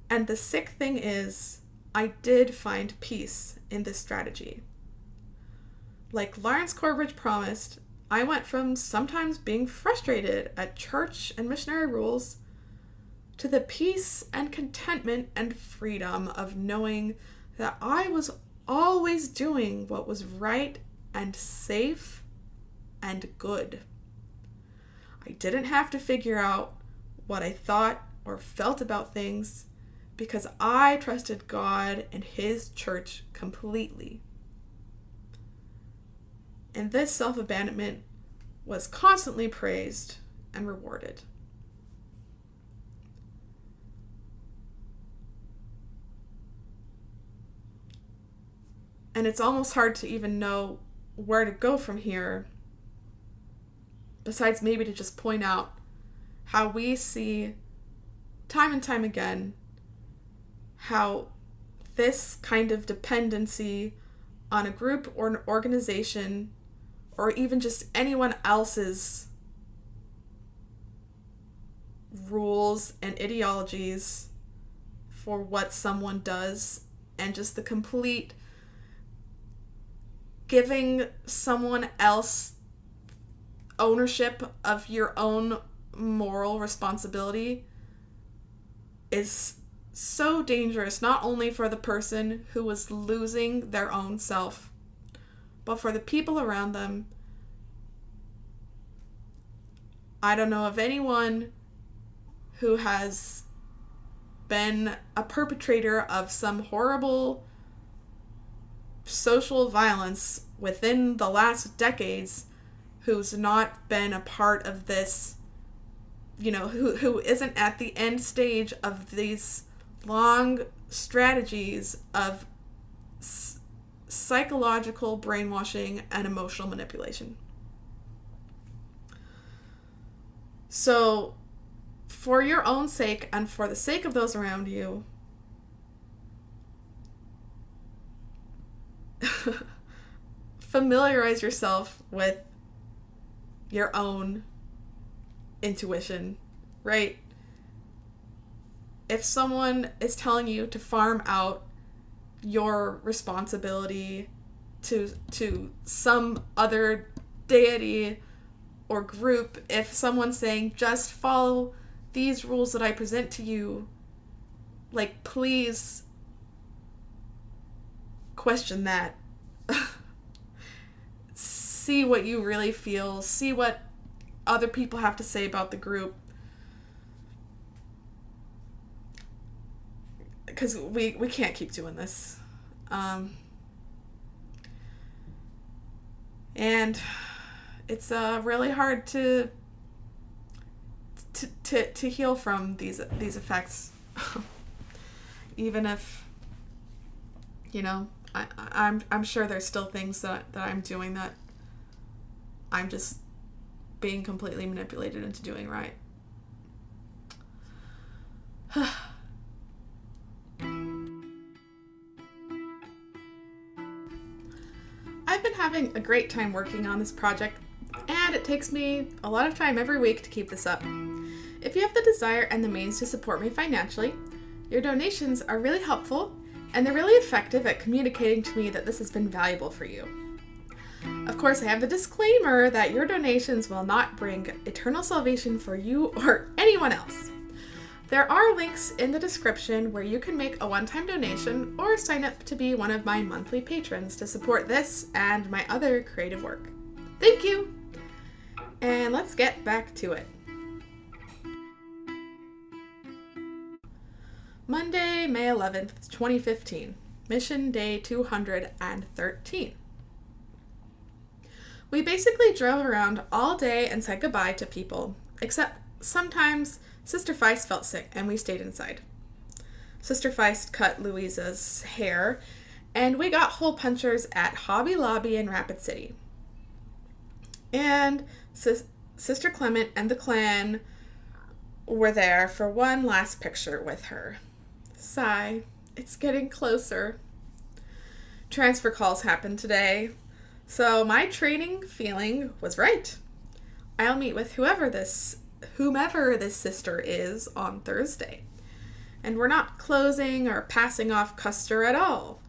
and the sick thing is, I did find peace in this strategy. Like Lawrence Corbridge promised, I went from sometimes being frustrated at church and missionary rules to the peace and contentment and freedom of knowing that I was always doing what was right and safe and good. I didn't have to figure out what I thought or felt about things because I trusted God and His church completely. And this self-abandonment was constantly praised and rewarded. And it's almost hard to even know where to go from here, besides maybe to just point out how we see time and time again how this kind of dependency on a group or an organization or even just anyone else's rules and ideologies for what someone does, and just the complete giving someone else ownership of your own moral responsibility is so dangerous, not only for the person who was losing their own self, but for the people around them. I don't know of anyone who has been a perpetrator of some horrible social violence within the last decades who's not been a part of this, who isn't at the end stage of these long strategies of psychological brainwashing and emotional manipulation. So, for your own sake and for the sake of those around you, familiarize yourself with your own intuition, right? If someone is telling you to farm out your responsibility to some other deity or group, if someone's saying just follow these rules that I present to you, like, please question that. See what you really feel. See what other people have to say about the group. Because we can't keep doing this. And it's really hard to heal from these effects. Even if, I'm sure there's still things that I'm doing that I'm just being completely manipulated into doing right. I've been having a great time working on this project, and it takes me a lot of time every week to keep this up. If you have the desire and the means to support me financially, your donations are really helpful, and they're really effective at communicating to me that this has been valuable for you. Of course, I have the disclaimer that your donations will not bring eternal salvation for you or anyone else. There are links in the description where you can make a one-time donation or sign up to be one of my monthly patrons to support this and my other creative work. Thank you! And let's get back to it. Monday, May 11th, 2015. Mission Day 213. We basically drove around all day and said goodbye to people, except sometimes Sister Feist felt sick and we stayed inside. Sister Feist cut Louisa's hair, and we got hole punchers at Hobby Lobby in Rapid City. And Sister Clement and the clan were there for one last picture with her. Sigh, it's getting closer. Transfer calls happened today, so my training feeling was right. I'll meet with whomever this sister is on Thursday. And we're not closing or passing off Custer at all.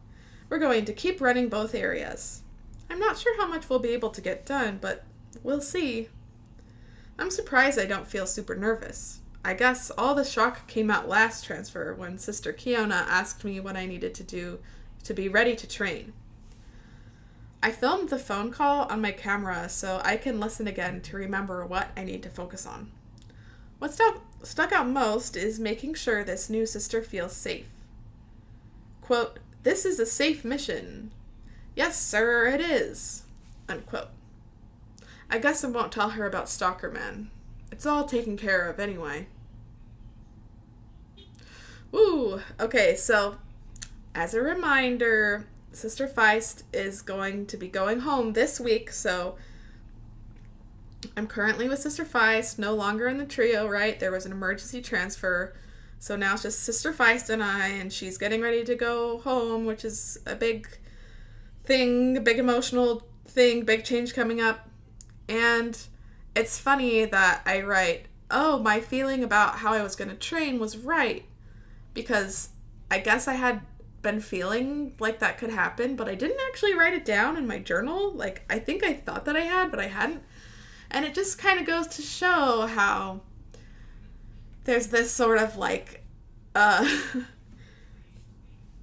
We're going to keep running both areas. I'm not sure how much we'll be able to get done, but we'll see. I'm surprised I don't feel super nervous. I guess all the shock came out last transfer when Sister Kiona asked me what I needed to do to be ready to train. I filmed the phone call on my camera so I can listen again to remember what I need to focus on. What stuck out most is making sure this new sister feels safe. Quote, "This is a safe mission. Yes, sir, it is." Unquote. I guess I won't tell her about Stalker Man. It's all taken care of anyway. Ooh, okay, so as a reminder, Sister Feist is going to be going home this week, so I'm currently with Sister Feist, no longer in the trio, right? There was an emergency transfer, so now it's just Sister Feist and I, and she's getting ready to go home, which is a big thing, a big emotional thing, big change coming up. And it's funny that I write, my feeling about how I was going to train was right, because I guess I had been feeling like that could happen, but I didn't actually write it down in my journal. Like, I think I thought that I had, but I hadn't. And it just kind of goes to show how there's this sort of like,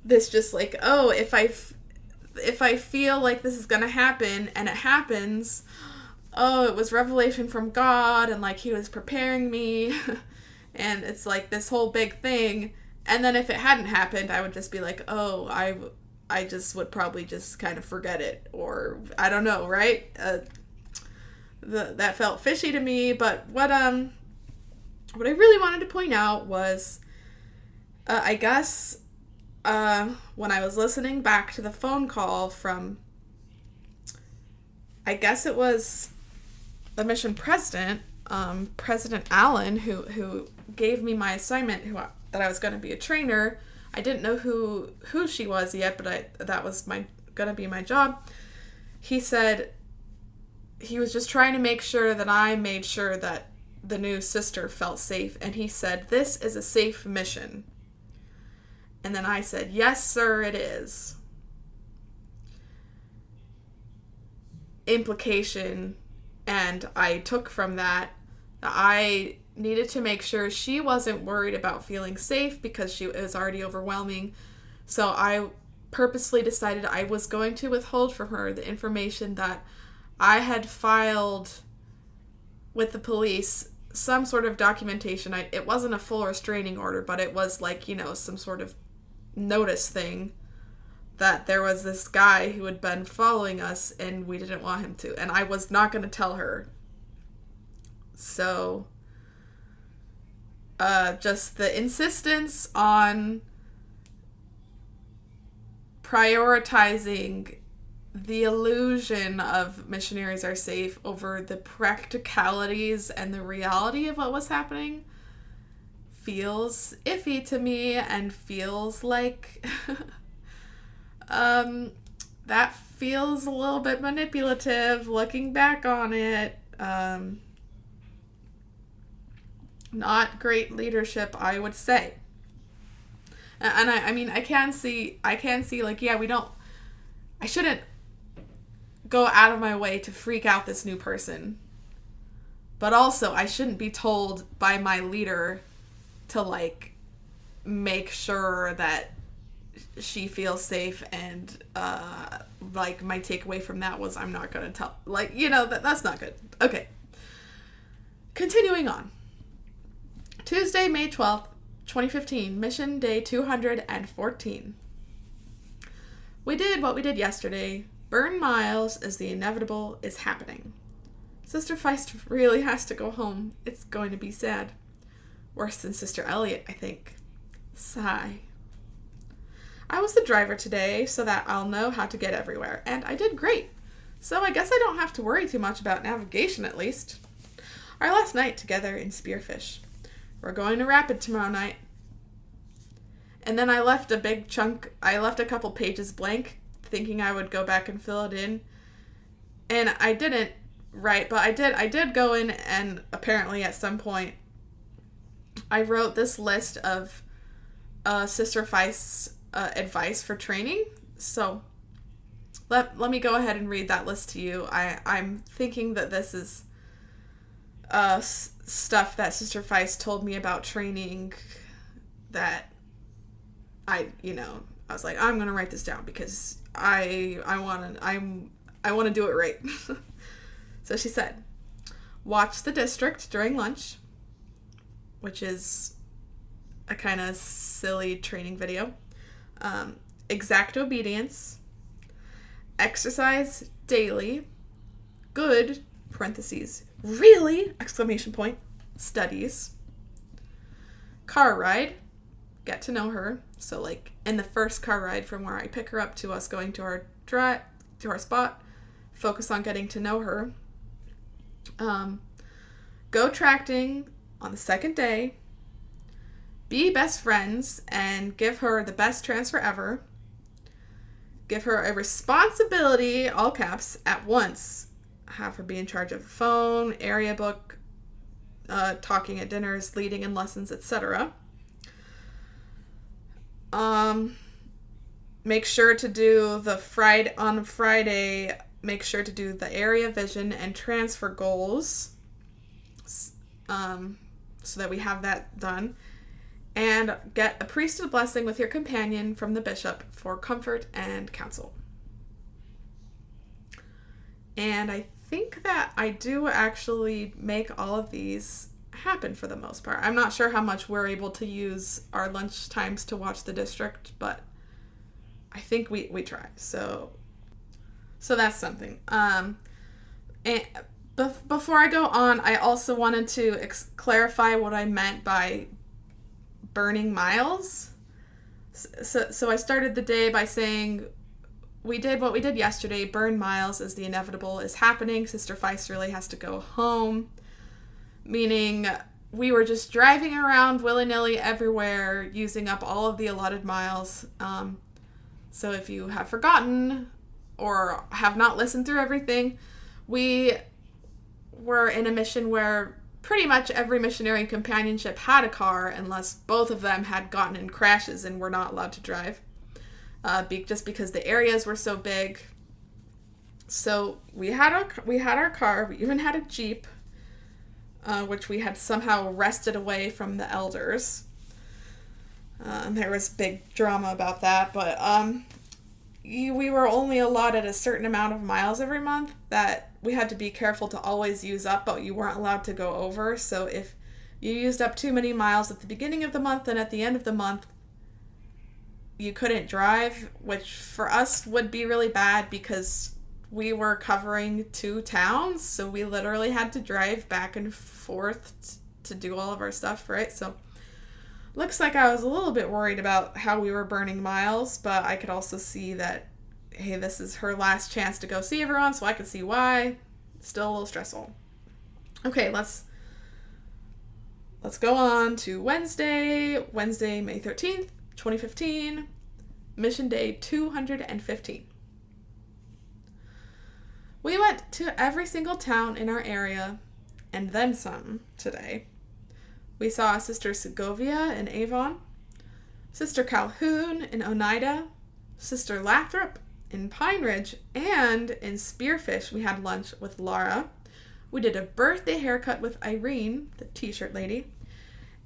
this just like, if I feel like this is going to happen and it happens, it was revelation from God and like he was preparing me and it's like this whole big thing. And then if it hadn't happened, I would just be like, I just would probably just kind of forget it, or I don't know, right? That felt fishy to me. But what I really wanted to point out was, I guess when I was listening back to the phone call from, I guess it was the mission president, President Allen, who gave me my assignment, that I was going to be a trainer. I didn't know who she was yet, but that was going to be my job. He said he was just trying to make sure that I made sure that the new sister felt safe, and he said, "This is a safe mission." And then I said, "Yes, sir, it is." Implication, and I took from that I needed to make sure she wasn't worried about feeling safe because it was already overwhelming. So I purposely decided I was going to withhold from her the information that I had filed with the police some sort of documentation. It wasn't a full restraining order, but it was like, some sort of notice thing that there was this guy who had been following us and we didn't want him to. And I was not going to tell her. So, just the insistence on prioritizing the illusion of missionaries are safe over the practicalities and the reality of what was happening feels iffy to me, and feels like that feels a little bit manipulative looking back on it. Not great leadership, I would say. And I can see like, yeah, I shouldn't go out of my way to freak out this new person. But also, I shouldn't be told by my leader to, like, make sure that she feels safe, and, like, my takeaway from that was I'm not going to tell. Like, that's not good. Okay. Continuing on. Tuesday, May 12th, 2015, Mission Day 214. We did what we did yesterday. Burn miles as the inevitable is happening. Sister Feist really has to go home. It's going to be sad. Worse than Sister Elliot, I think. Sigh. I was the driver today so that I'll know how to get everywhere, and I did great. So I guess I don't have to worry too much about navigation, at least. Our last night together in Spearfish. We're going to Rapid tomorrow night. And then I left a couple pages blank, thinking I would go back and fill it in. And I didn't, right, but I did go in, and apparently at some point I wrote this list of Sister Feist's advice for training. So let me go ahead and read that list to you. I'm thinking that this is stuff that Sister Feist told me about training that I was like, I'm going to write this down because I want to do it right. So she said, watch the district during lunch, which is a kind of silly training video. Exact obedience, exercise daily, good, parentheses, really, exclamation point, studies, car ride, get to know her. So, like, in the first car ride from where I pick her up to us going to our spot, focus on getting to know her. Go tracting on the second day. Be best friends and give her the best transfer ever. Give her a responsibility, all caps, at once. Have her be in charge of the phone, area book, talking at dinners, leading in lessons, etc. Make sure to do on Friday, make sure to do the area vision and transfer goals, so that we have that done. And get a priesthood blessing with your companion from the bishop for comfort and counsel. And I think that I do actually make all of these happen for the most part. I'm not sure how much we're able to use our lunch times to watch the district, but I think we try. So that's something. And before I go on, I also wanted to clarify what I meant by burning miles. So I started the day by saying, we did what we did yesterday, burn miles as the inevitable is happening. Sister Feist really has to go home. Meaning we were just driving around willy-nilly everywhere, using up all of the allotted miles. So if you have forgotten or have not listened through everything, we were in a mission where pretty much every missionary in companionship had a car, unless both of them had gotten in crashes and were not allowed to drive. Just because the areas were so big. So we had our car. We even had a Jeep, which we had somehow wrested away from the elders. There was big drama about that, but we were only allotted a certain amount of miles every month that we had to be careful to always use up, but you weren't allowed to go over. So if you used up too many miles at the beginning of the month and at the end of the month, you couldn't drive, which for us would be really bad because we were covering 2 towns, so we literally had to drive back and forth to do all of our stuff, right? So looks like I was a little bit worried about how we were burning miles, but I could also see that, hey, this is her last chance to go see everyone, so I could see why. Still a little stressful. Okay, let's go on to Wednesday, May 13th, 2015, Mission Day 215. We went to every single town in our area, and then some, today. We saw Sister Segovia in Avon, Sister Calhoun in Oneida, Sister Lathrop in Pine Ridge, and in Spearfish we had lunch with Laura. We did a birthday haircut with Irene, the t-shirt lady,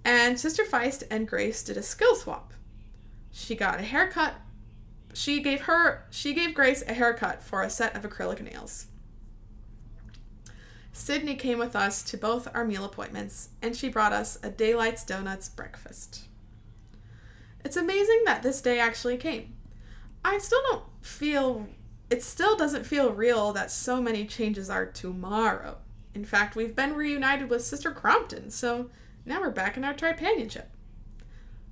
and Sister Feist and Grace did a skill swap. She got a haircut. She gave Grace a haircut for a set of acrylic nails. Sydney came with us to both our meal appointments, and she brought us a Daylight's Donuts breakfast. It's amazing that this day actually came. It still doesn't feel real that so many changes are tomorrow. In fact, we've been reunited with Sister Crompton, so now we're back in our tripanionship.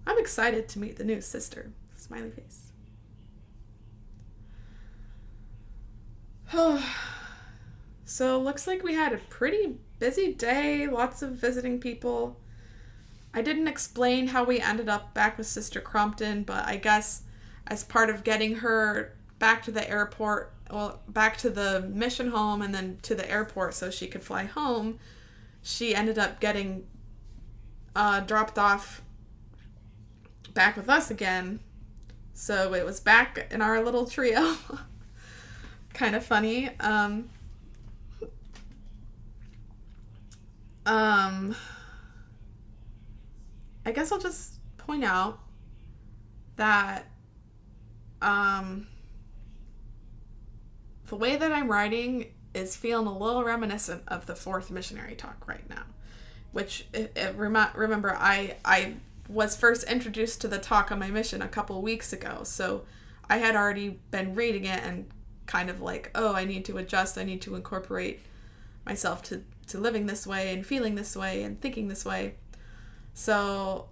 I'm excited to meet the new sister. Smiley face. So looks like we had a pretty busy day, lots of visiting people. I didn't explain how we ended up back with Sister Crompton, but I guess as part of getting her back to the airport, well, back to the mission home and then to the airport so she could fly home, she ended up getting dropped off back with us again. So it was back in our little trio. Kind of funny. I guess I'll just point out that the way that I'm writing is feeling a little reminiscent of the Fourth Missionary talk right now, which, remember, I was first introduced to the talk on my mission a couple weeks ago, so I had already been reading it and kind of like, oh, I need to adjust, I need to incorporate myself to living this way and feeling this way and thinking this way. So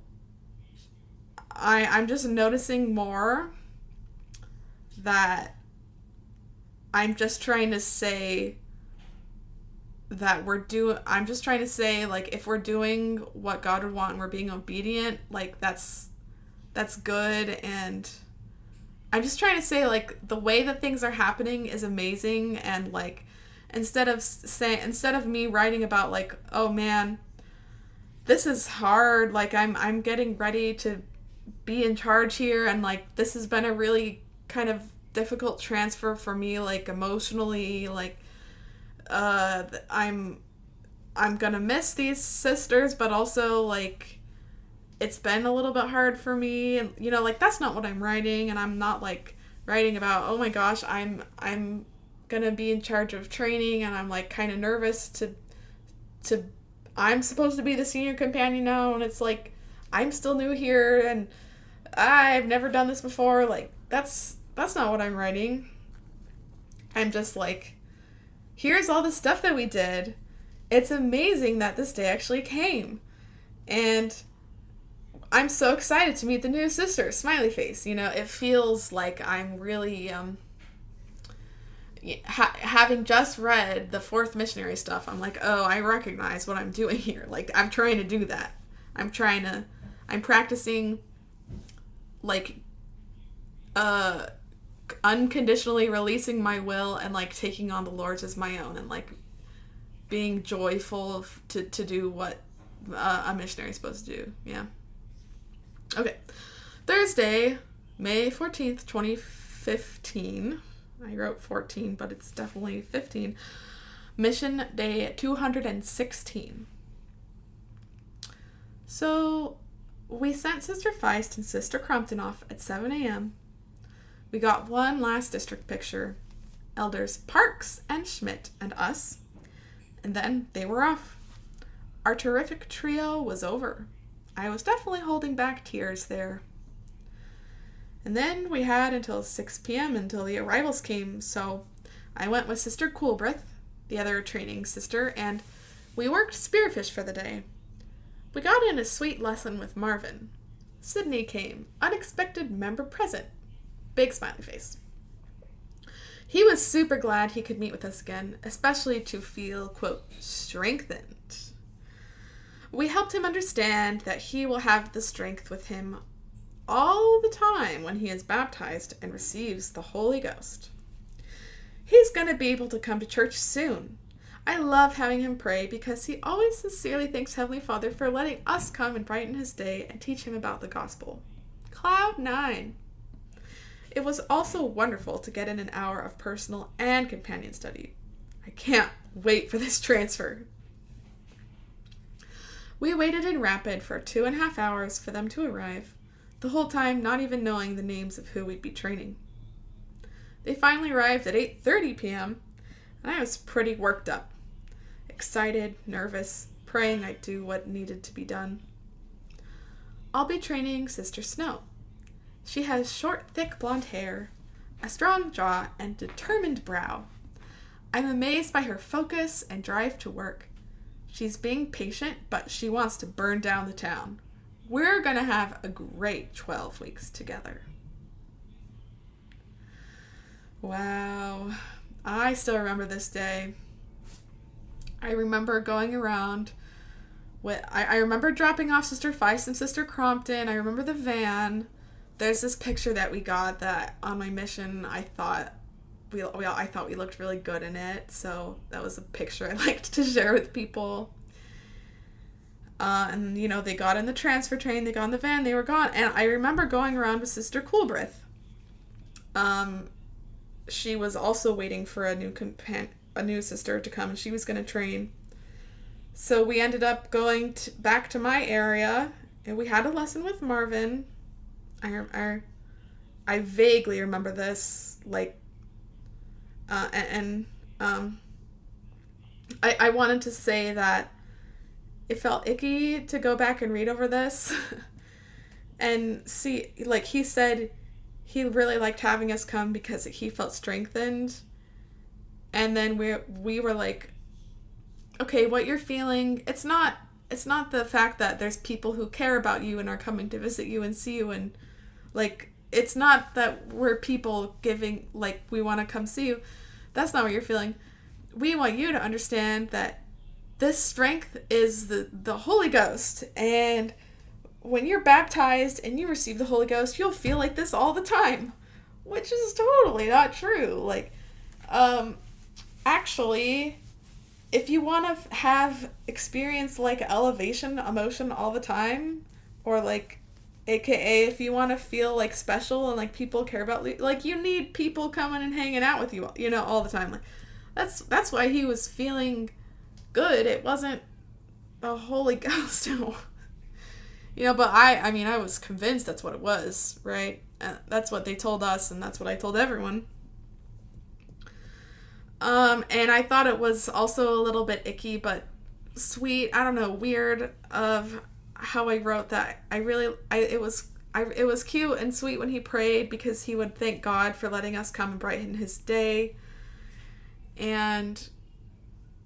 I'm just noticing more that I'm just trying to say that I'm just trying to say, like, if we're doing what God would want and we're being obedient, like, that's good. And I'm just trying to say, like, the way that things are happening is amazing. And, like, instead of me writing about, like, oh man, this is hard, like, I'm getting ready to be in charge here, and, like, this has been a really kind of difficult transfer for me, like, emotionally, like, I'm gonna miss these sisters, but also, like, it's been a little bit hard for me, and, you know, like, that's not what I'm writing, and I'm not, like, writing about, oh my gosh, I'm gonna be in charge of training, and I'm, like, kind of nervous to I'm supposed to be the senior companion now, and it's like, I'm still new here, and I've never done this before. Like, that's not what I'm writing. I'm just like, here's all the stuff that we did. It's amazing that this day actually came. And I'm so excited to meet the new sister, smiley face. You know, it feels like I'm really, having just read the Fourth Missionary stuff, I'm like, oh, I recognize what I'm doing here. Like, I'm trying to do that. I'm practicing, like, unconditionally releasing my will and, like, taking on the Lord's as my own, and, like, being joyful to do what a missionary is supposed to do. Yeah. Okay. Thursday, May 14th, 2015. I wrote 14, but it's definitely 15. Mission Day 216. So we sent Sister Feist and Sister Crompton off at 7 a.m. We got one last district picture. Elders Parks and Schmidt and us. And then they were off. Our terrific trio was over. I was definitely holding back tears there. And then we had until 6 p.m. until the arrivals came, so I went with Sister Coolbrith, the other training sister, and we worked spearfish for the day. We got in a sweet lesson with Marvin. Sydney came, unexpected member present. Big smiley face. He was super glad he could meet with us again, especially to feel, quote, strengthened. We helped him understand that he will have the strength with him all the time when he is baptized and receives the Holy Ghost. He's going to be able to come to church soon. I love having him pray because he always sincerely thanks Heavenly Father for letting us come and brighten his day and teach him about the gospel. Cloud 9. It was also wonderful to get in an hour of personal and companion study. I can't wait for this transfer. We waited in Rapid for 2.5 hours for them to arrive, the whole time not even knowing the names of who we'd be training. They finally arrived at 8:30 p.m., and I was pretty worked up. Excited, nervous, praying I'd do what needed to be done. I'll be training Sister Snow. She has short, thick blonde hair, a strong jaw, and determined brow. I'm amazed by her focus and drive to work. She's being patient, but she wants to burn down the town. We're going to have a great 12 weeks together. Wow. I still remember this day. I remember going around I remember dropping off Sister Feist and Sister Crompton. I remember the van. There's this picture that we got that on my mission I thought we looked really good in it. So that was a picture I liked to share with people. And, you know, they got in the transfer train, they got in the van, they were gone. And I remember going around with Sister Coolbrith. She was also waiting for a new sister to come, and she was going to train. So we ended up going back to my area, and we had a lesson with Marvin. I vaguely remember this, like, I wanted to say that it felt icky to go back and read over this and see, like, he said he really liked having us come because he felt strengthened. And then we were like, okay, what you're feeling, it's not the fact that there's people who care about you and are coming to visit you and see you, and, like, it's not that we're people giving, like, we want to come see you. That's not what you're feeling. We want you to understand that this strength is the Holy Ghost, and when you're baptized and you receive the Holy Ghost, you'll feel like this all the time, which is totally not true. Like, actually, if you want to have experience like elevation emotion all the time, or like, aka if you want to feel like special and like people care about you, like, you need people coming and hanging out with you, you know, all the time. Like, that's why he was feeling good. It wasn't the Holy Ghost. You know, but I mean, I was convinced that's what it was, right? That's what they told us, and that's what I told everyone. And I thought it was also a little bit icky, but sweet. I don't know, weird of how I wrote that. It was cute and sweet when he prayed, because he would thank God for letting us come and brighten his day. And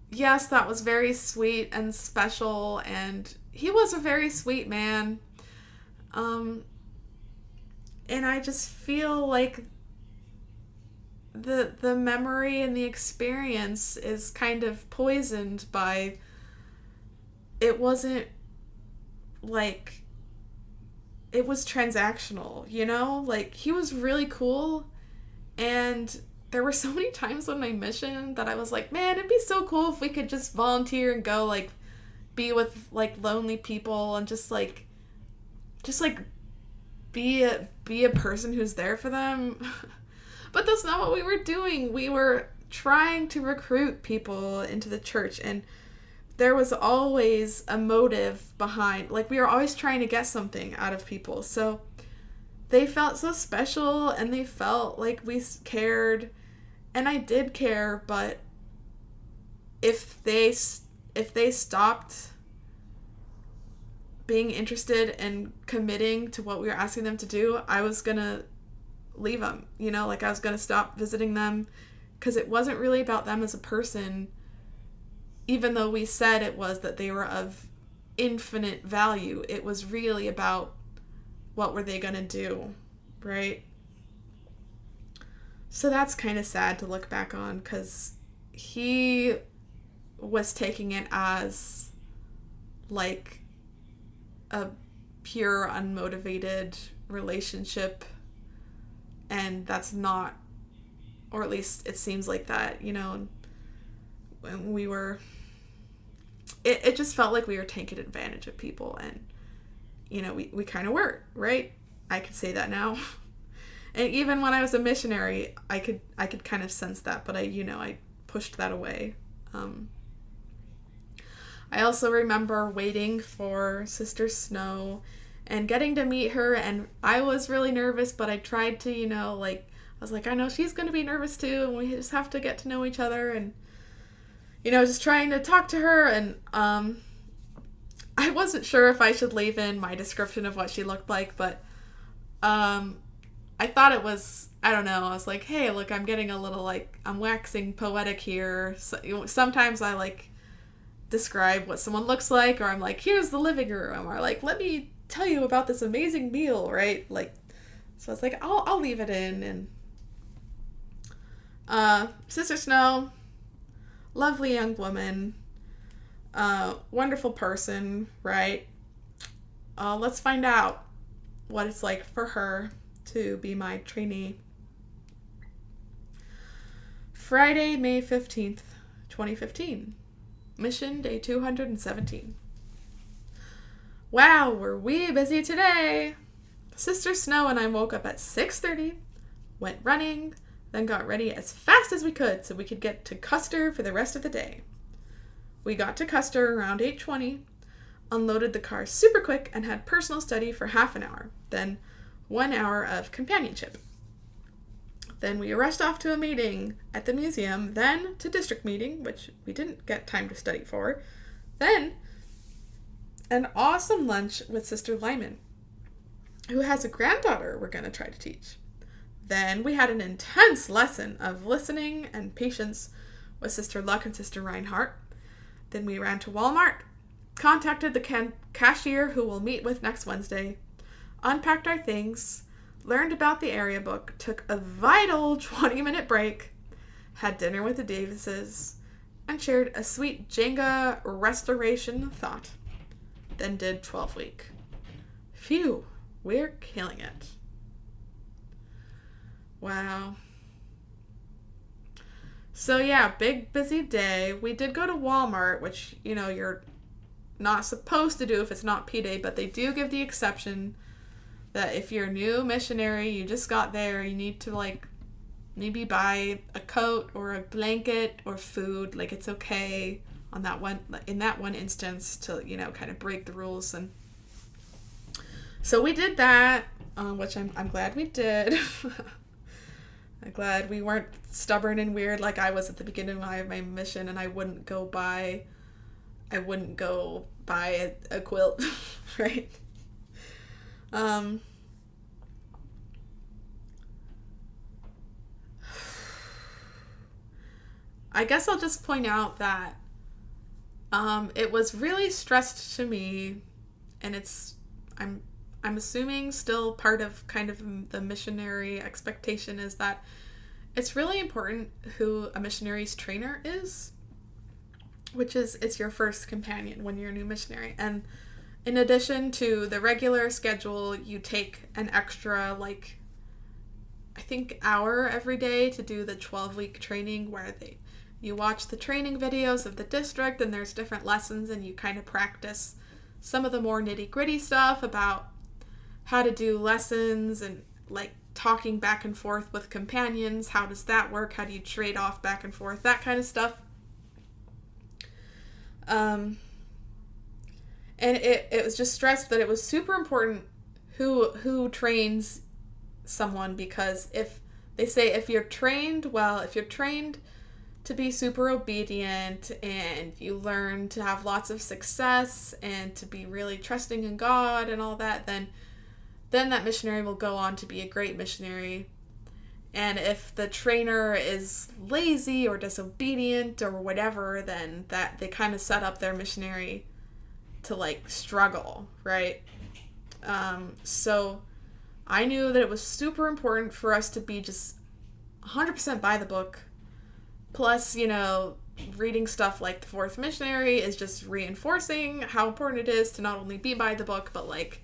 yes, that was very sweet and special, and he was a very sweet man. And I just feel like the memory and the experience is kind of poisoned by, it wasn't like, it was transactional, you know? Like, he was really cool, and there were so many times on my mission that I was like, man, it'd be so cool if we could just volunteer and go, like, be with, like, lonely people and just be a person who's there for them. But that's not what we were doing. We were trying to recruit people into the church, and there was always a motive behind, like, we were always trying to get something out of people. So they felt so special and they felt like we cared, and I did care, but if they stopped being interested and committing to what we were asking them to do, I was gonna leave them, like I was gonna stop visiting them, because it wasn't really about them as a person, even though we said it was that they were of infinite value. It was really about what were they gonna do, right? So that's kind of sad to look back on, because he was taking it as like a pure, unmotivated relationship, and that's not, or at least it seems like that, when we were, it just felt like we were taking advantage of people, and we kind of were, right? I could say that now. And even when I was a missionary, I could kind of sense that, but I pushed that away. I also remember waiting for Sister Snow and getting to meet her, and I was really nervous, but I tried to, I was like, I know she's going to be nervous too, and we just have to get to know each other, and, just trying to talk to her, and I wasn't sure if I should leave in my description of what she looked like, but I thought it was, I don't know, I was like, hey, look, I'm getting a little, I'm waxing poetic here. So, sometimes I, describe what someone looks like, or I'm like, here's the living room, or let me tell you about this amazing meal, right? So I was like, I'll leave it in. And Sister Snow, lovely young woman, wonderful person, right? Let's find out what it's like for her to be my trainee. Friday, May 15th, 2015. Mission day 217. Wow, were we busy today! Sister Snow and I woke up at 6:30, went running, then got ready as fast as we could so we could get to Custer for the rest of the day. We got to Custer around 8:20, unloaded the car super quick, and had personal study for half an hour, then 1 hour of companionship. Then we rushed off to a meeting at the museum, then to district meeting, which we didn't get time to study for, then an awesome lunch with Sister Lyman, who has a granddaughter we're going to try to teach. Then we had an intense lesson of listening and patience with Sister Luck and Sister Reinhardt. Then we ran to Walmart, contacted the cashier who we'll meet with next Wednesday, unpacked our things, learned about the area book, took a vital 20-minute break, had dinner with the Davises, and shared a sweet Jenga restoration thought. Then did 12-week. Phew, we're killing it. Wow. So yeah, big busy day. We did go to Walmart, which, you're not supposed to do if it's not P-Day, but they do give the exception that if you're a new missionary, you just got there, you need to maybe buy a coat or a blanket or food. It's okay on that one, in that one instance, to kind of break the rules. And so we did that, which I'm glad we did. I'm glad we weren't stubborn and weird like I was at the beginning of my mission, and I wouldn't go buy a quilt, right? I guess I'll just point out that it was really stressed to me, and I'm assuming still part of kind of the missionary expectation is that it's really important who a missionary's trainer is, which is it's your first companion when you're a new missionary. And in addition to the regular schedule, you take an extra, I think, hour every day to do the 12-week training where you watch the training videos of the district, and there's different lessons, and you kind of practice some of the more nitty-gritty stuff about how to do lessons and, talking back and forth with companions. How does that work? How do you trade off back and forth? That kind of stuff. And it was just stressed that it was super important who trains someone, because if you're trained well, if you're trained to be super obedient and you learn to have lots of success and to be really trusting in God and all that, then that missionary will go on to be a great missionary. And if the trainer is lazy or disobedient or whatever, then that they kind of set up their missionary to like struggle, right? So I knew that it was super important for us to be just 100% by the book. Plus, reading stuff like the Fourth Missionary is just reinforcing how important it is to not only be by the book, but like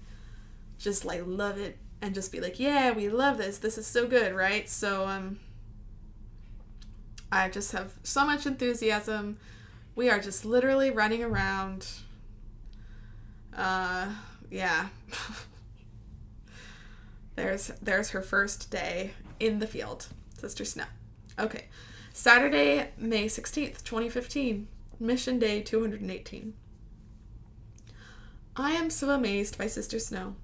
just like love it and just be like, yeah, we love this. This is so good, right? So I just have so much enthusiasm. We are just literally running around. Yeah. There's her first day in the field, Sister Snow. Okay. Saturday, May 16th, 2015, Mission Day 218. I am so amazed by Sister Snow.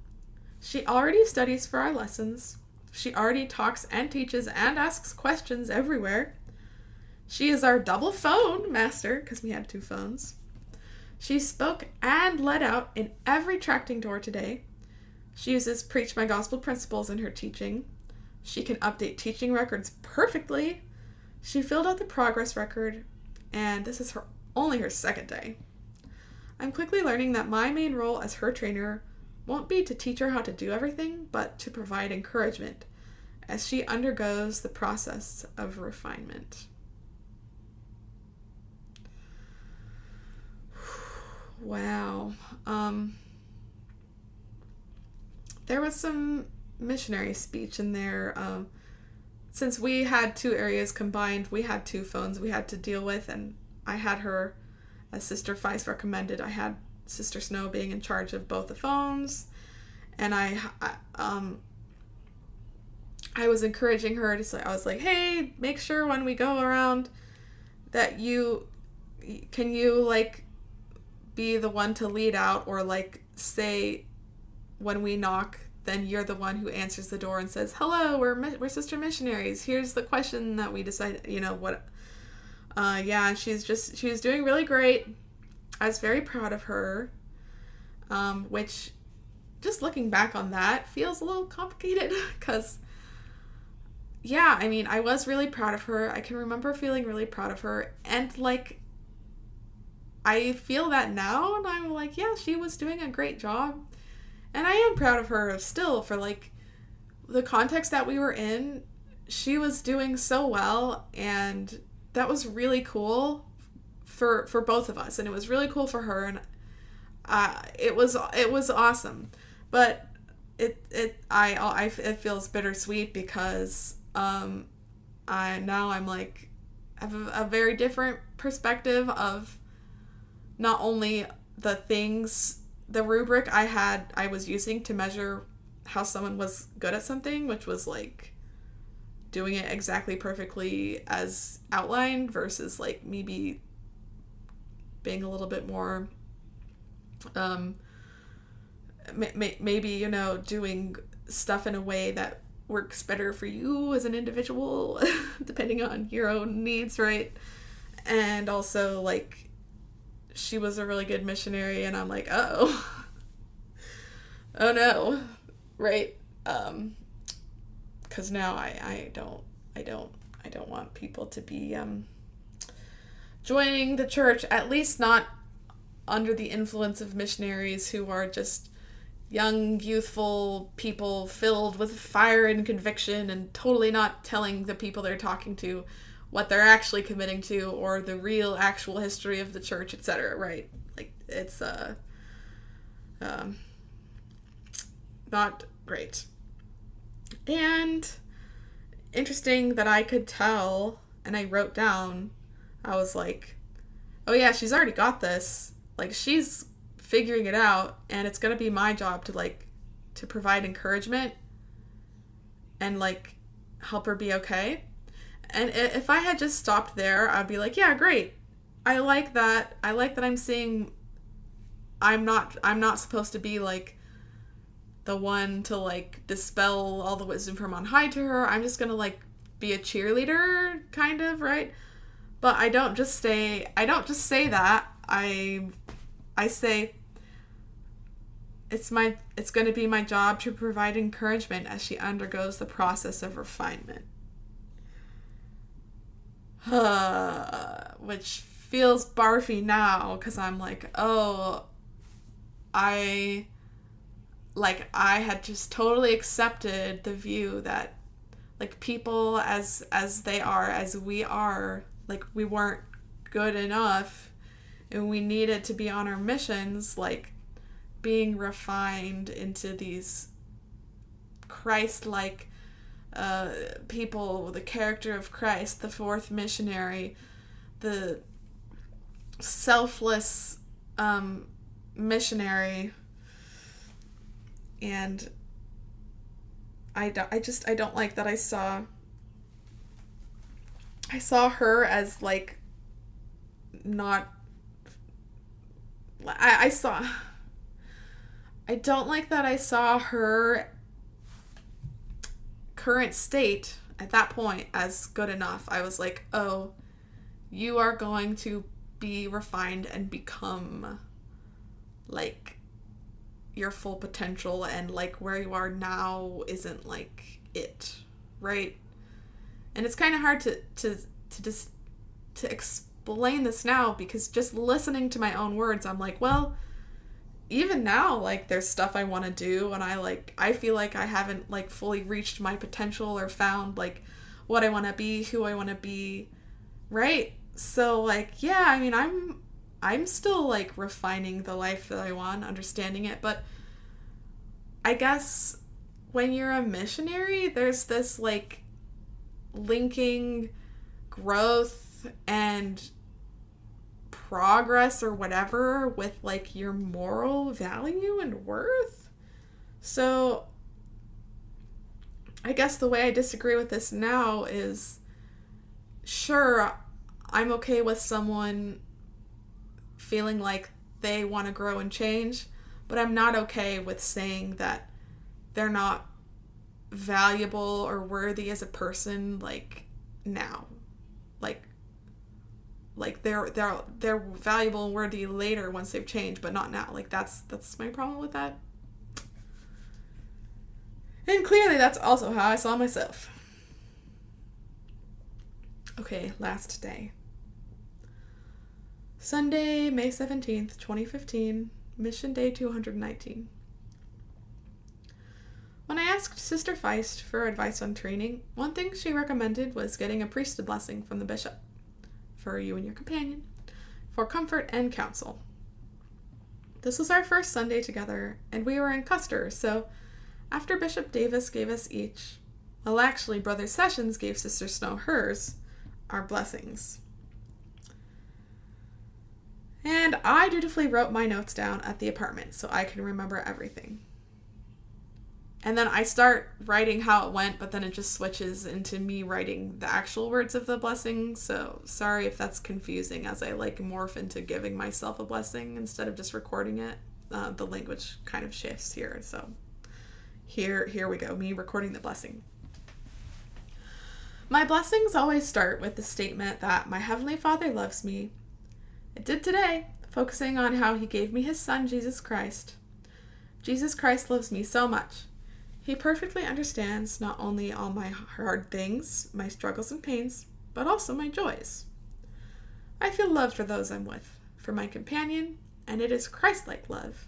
She already studies for our lessons. She already talks and teaches and asks questions everywhere. She is our double phone master, because we had 2 phones. She spoke and led out in every tracting tour today. She uses Preach My Gospel principles in her teaching. She can update teaching records perfectly. She filled out the progress record, and this is only her 2nd day. I'm quickly learning that my main role as her trainer won't be to teach her how to do everything, but to provide encouragement as she undergoes the process of refinement. Wow. There was some missionary speech in there. Since we had 2 areas combined, we had 2 phones we had to deal with, and I had her, as Sister Feist recommended, I had Sister Snow being in charge of both the phones, and I was encouraging her to, I was like, hey, make sure when we go around that you like be the one to lead out, or like say when we knock, then you're the one who answers the door and says, hello, we're sister missionaries. Here's the question that we decided, what. And she was doing really great. I was very proud of her, which, just looking back on that, feels a little complicated because, I was really proud of her. I can remember feeling really proud of her, and like, I feel that now, and I'm like, yeah, she was doing a great job. And I am proud of her still for, like, the context that we were in. She was doing so well, and that was really cool for both of us. And it was really cool for her, and it was awesome. But it feels bittersweet because I'm like, I have a very different perspective of not only the rubric I was using to measure how someone was good at something, which was like doing it exactly perfectly as outlined, versus like maybe being a little bit more maybe doing stuff in a way that works better for you as an individual depending on your own needs, right? And also, like, she was a really good missionary, and I'm like, oh no, right? Because now I don't want people to be joining the church, at least not under the influence of missionaries who are just young, youthful people filled with fire and conviction and totally not telling the people they're talking to what they're actually committing to, or the real actual history of the church, etc., right? Like, it's not great. And interesting that I could tell, and I wrote down, I was like, oh yeah, she's already got this. Like, she's figuring it out, and it's gonna be my job to provide encouragement and, like, help her be okay. And if I had just stopped there, I'd be like, yeah, great. I like that. I like that I'm seeing I'm not supposed to be, like, the one to like dispel all the wisdom from on high to her. I'm just gonna like be a cheerleader, kind of, right? But I don't just say that. I say it's going to be my job to provide encouragement as she undergoes the process of refinement. Which feels barfy now because I'm like, oh, I had just totally accepted the view that like people as they are, as we are, like we weren't good enough and we needed to be on our missions, like being refined into these Christ-like people with the character of Christ, the Fourth Missionary, the selfless missionary. And I don't like that I saw her as like not I don't like that I saw her current state at that point as good enough. I was like, oh, you are going to be refined and become like your full potential, and like where you are now isn't like it, right? And it's kind of hard to explain this now, because just listening to my own words, I'm like, well, even now, like there's stuff I want to do, and I feel like I haven't like fully reached my potential or found like what I want to be, who I want to be, right? So like, yeah, I mean, I'm still like refining the life that I want, understanding it, but I guess when you're a missionary, there's this like linking growth and progress or whatever with like your moral value and worth. So I guess the way I disagree with this now is, sure, I'm okay with someone feeling like they want to grow and change, but I'm not okay with saying that they're not valuable or worthy as a person like now. Like they're valuable and worthy later once they've changed, but not now. Like that's my problem with that. And clearly that's also how I saw myself. Okay, last day. Sunday, May 17th, 2015, Mission Day 219. When I asked Sister Feist for advice on training, one thing she recommended was getting a priesthood blessing from the bishop for you and your companion, for comfort and counsel. This was our first Sunday together, and we were in Custer, so after Bishop Davis gave us each, well, actually, Brother Sessions gave Sister Snow hers, our blessings. And I dutifully wrote my notes down at the apartment so I can remember everything. And then I start writing how it went, but then it just switches into me writing the actual words of the blessing. So sorry if that's confusing as I like morph into giving myself a blessing instead of just recording it. The language kind of shifts here. So here we go, me recording the blessing. My blessings always start with the statement that my Heavenly Father loves me. It did today, focusing on how he gave me his son, Jesus Christ. Jesus Christ loves me so much. He perfectly understands not only all my hard things, my struggles and pains, but also my joys. I feel love for those I'm with, for my companion, and it is Christ-like love.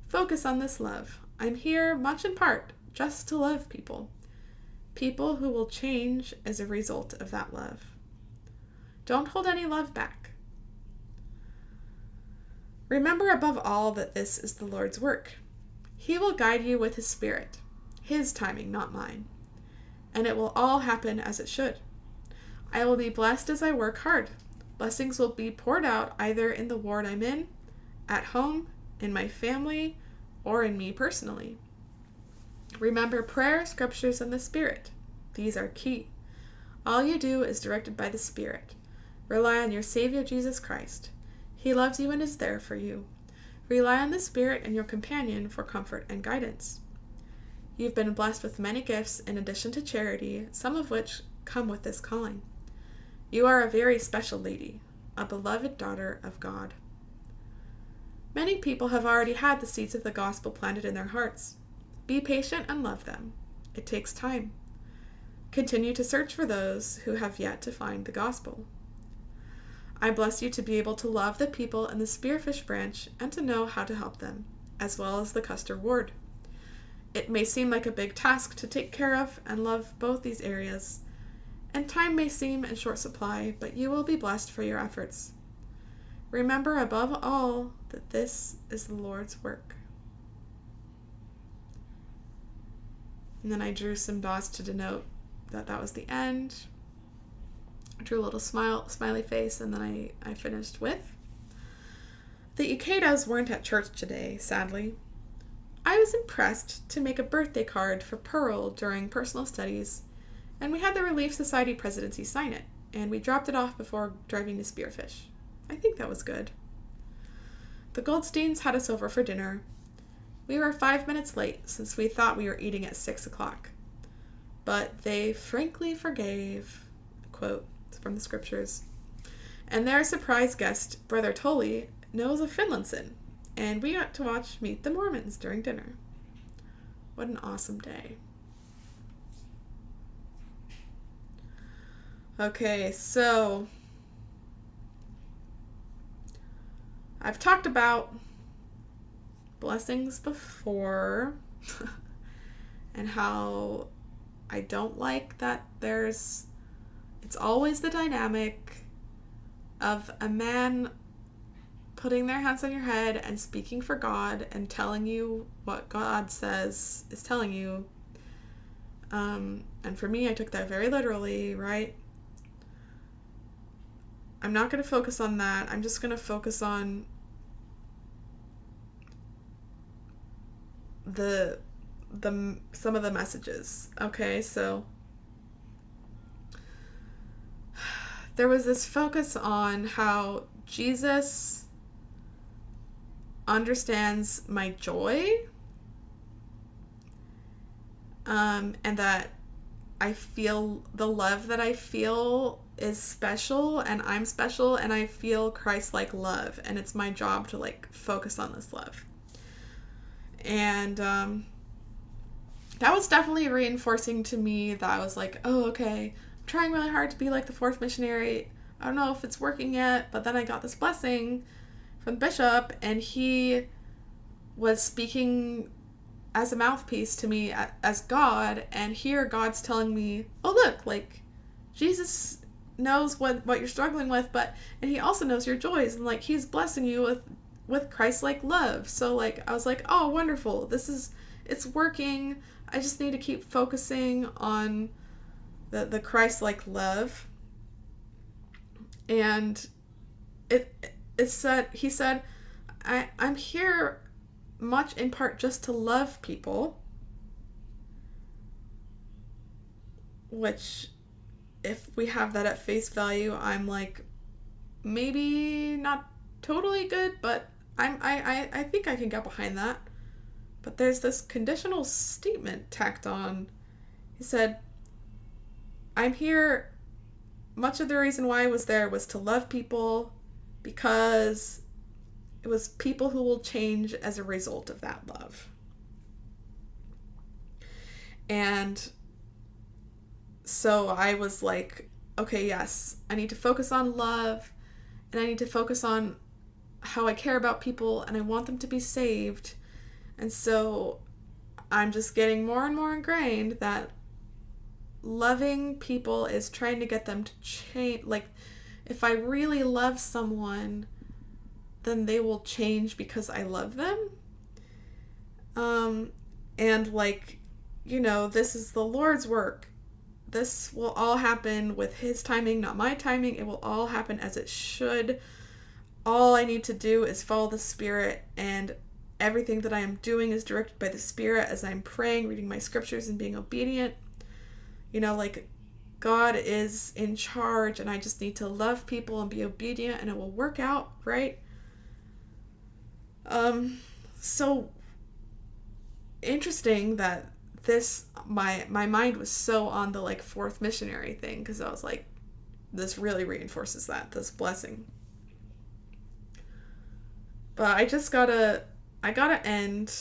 Focus on this love. I'm here, much in part, just to love people. People who will change as a result of that love. Don't hold any love back. Remember above all that this is the Lord's work. He will guide you with his Spirit. His timing, not mine. And it will all happen as it should. I will be blessed as I work hard. Blessings will be poured out either in the ward I'm in, at home, in my family, or in me personally. Remember prayer, scriptures, and the Spirit. These are key. All you do is directed by the Spirit. Rely on your Savior, Jesus Christ. He loves you and is there for you. Rely on the Spirit and your companion for comfort and guidance. You've been blessed with many gifts in addition to charity, some of which come with this calling. You are a very special lady, a beloved daughter of God. Many people have already had the seeds of the gospel planted in their hearts. Be patient and love them. It takes time. Continue to search for those who have yet to find the gospel. I bless you to be able to love the people in the spearfish branch and to know how to help them, as well as the Custer ward. It may seem like a big task to take care of and love both these areas, and time may seem in short supply, but you will be blessed for your efforts. Remember above all that this is the Lord's work. And then I drew some dots to denote that that was the end. I drew a little smiley face, and then I finished with, the Ikedas weren't at church today, sadly. I was impressed to make a birthday card for Pearl during personal studies, and we had the Relief Society presidency sign it, and we dropped it off before driving to Spearfish. I think that was good. The Goldsteins had us over for dinner. We were 5 minutes late since we thought we were eating at 6 o'clock. But they frankly forgave, quote from the scriptures. And their surprise guest, Brother Tully, knows of Finlinson, and we got to watch Meet the Mormons during dinner. What an awesome day. Okay, so I've talked about blessings before and how I don't like that it's always the dynamic of a man putting their hands on your head and speaking for God and telling you what God says is telling you. And for me, I took that very literally, right? I'm not going to focus on that. I'm just going to focus on some of the messages. Okay, so there was this focus on how Jesus understands my joy, and that I feel the love that I feel is special, and I'm special, and I feel Christ-like love, and it's my job to focus on this love. And that was definitely reinforcing to me that I was like, oh, okay, I'm trying really hard to be like the Fourth Missionary. I don't know if it's working yet, but then I got this blessing from the bishop, and he was speaking as a mouthpiece to me as God, and here God's telling me, oh, look, Jesus knows what you're struggling with, and he also knows your joys, and he's blessing you with Christ-like love. So I was like, oh, wonderful, it's working. I just need to keep focusing on the Christ-like love. And he said, I'm here much in part just to love people, which if we have that at face value, I'm maybe not totally good, but I think I can get behind that. But there's this conditional statement tacked on. He said, I'm here, much of the reason why I was there was to love people, because it was people who will change as a result of that love. And so I was like, okay, yes, I need to focus on love, and I need to focus on how I care about people, and I want them to be saved. And so I'm just getting more and more ingrained that loving people is trying to get them to change. If I really love someone, then they will change because I love them. And this is the Lord's work. This will all happen with his timing, not my timing. It will all happen as it should. All I need to do is follow the Spirit, and everything that I am doing is directed by the Spirit as I'm praying, reading my scriptures, and being obedient. God is in charge, and I just need to love people and be obedient, and it will work out, right? So interesting that my mind was so on the like Fourth Missionary thing, because I was like, this really reinforces this blessing. But I gotta end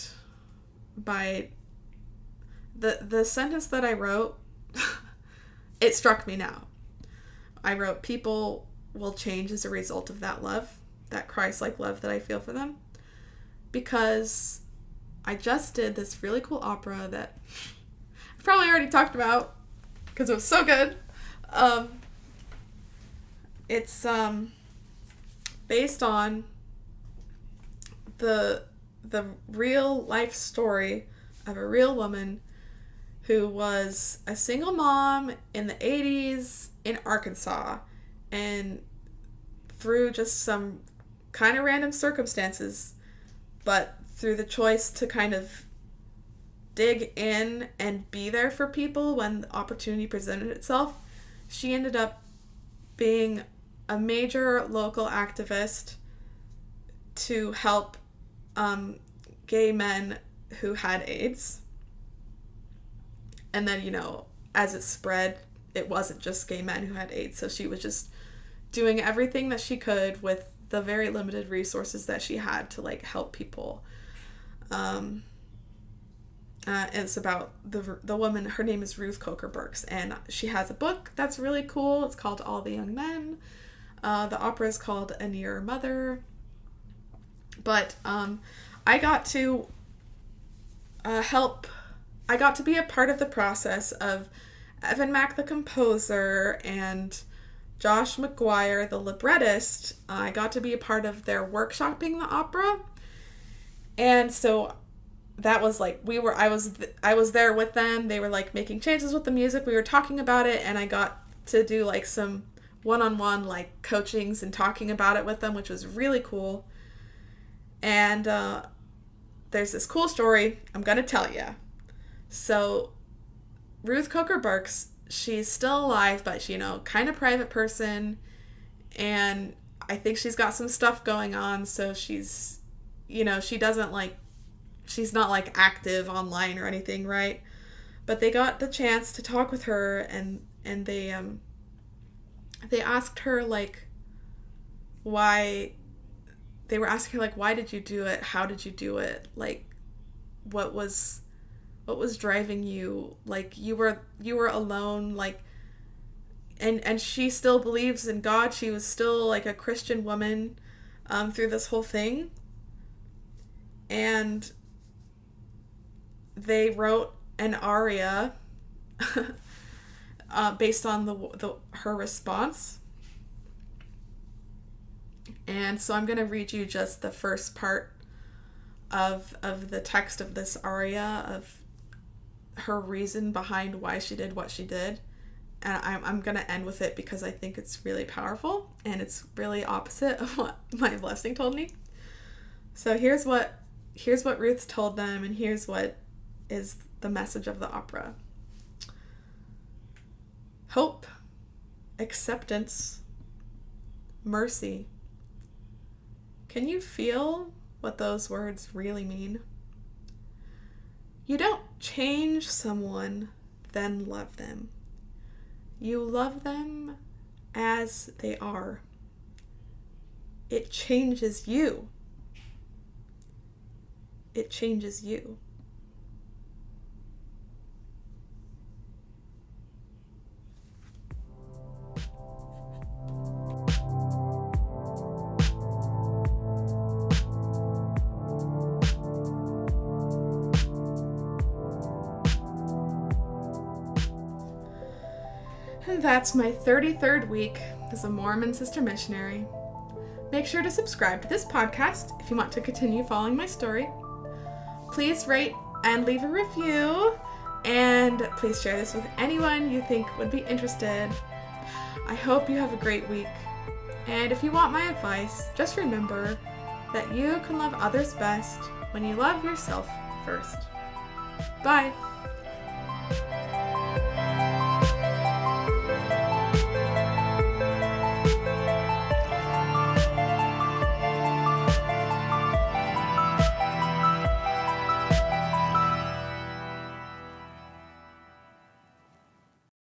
by the sentence that I wrote. It struck me now. I wrote, people will change as a result of that love, that Christ-like love that I feel for them. Because I just did this really cool opera that I've probably already talked about because it was so good. It's based on the real life story of a real woman who was a single mom in the 80s in Arkansas, and through just some kind of random circumstances, but through the choice to kind of dig in and be there for people when the opportunity presented itself, she ended up being a major local activist to help gay men who had AIDS. And then, you know, as it spread, it wasn't just gay men who had AIDS. So she was just doing everything that she could with the very limited resources that she had to, like, help people. And it's about the woman, her name is Ruth Coker Burks, and she has a book that's really cool. It's called All the Young Men. The opera is called A Nearer Mother. But I got to I got to be a part of the process of Evan Mack, the composer, and Josh McGuire, the librettist. I got to be a part of their workshopping the opera. And so that was like, I was there with them. They were like making changes with the music. We were talking about it, and I got to do like some one-on-one like coachings and talking about it with them, which was really cool. And there's this cool story I'm going to tell you. So Ruth Coker Burks, she's still alive, but, you know, kind of private person. And I think she's got some stuff going on. So she's, you know, she's not like active online or anything, right? But they got the chance to talk with her, and they asked her like why. They were asking her like, why did you do it? How did you do it? Like, what was driving you? Like, you were alone, like, and she still believes in God. She was still like a Christian woman through this whole thing. And they wrote an aria based on her response. And so I'm going to read you just the first part of the text of this aria, of her reason behind why she did what she did. And I'm going to end with it because I think it's really powerful, and it's really opposite of what my blessing told me. So here's what Ruth told them, and here's what is the message of the opera. Hope, acceptance, mercy. Can you feel what those words really mean? You don't change someone, then love them. You love them as they are. It changes you. It changes you. And that's my 33rd week as a Mormon Sister Missionary. Make sure to subscribe to this podcast if you want to continue following my story. Please rate and leave a review, and please share this with anyone you think would be interested. I hope you have a great week, and if you want my advice, just remember that you can love others best when you love yourself first. Bye!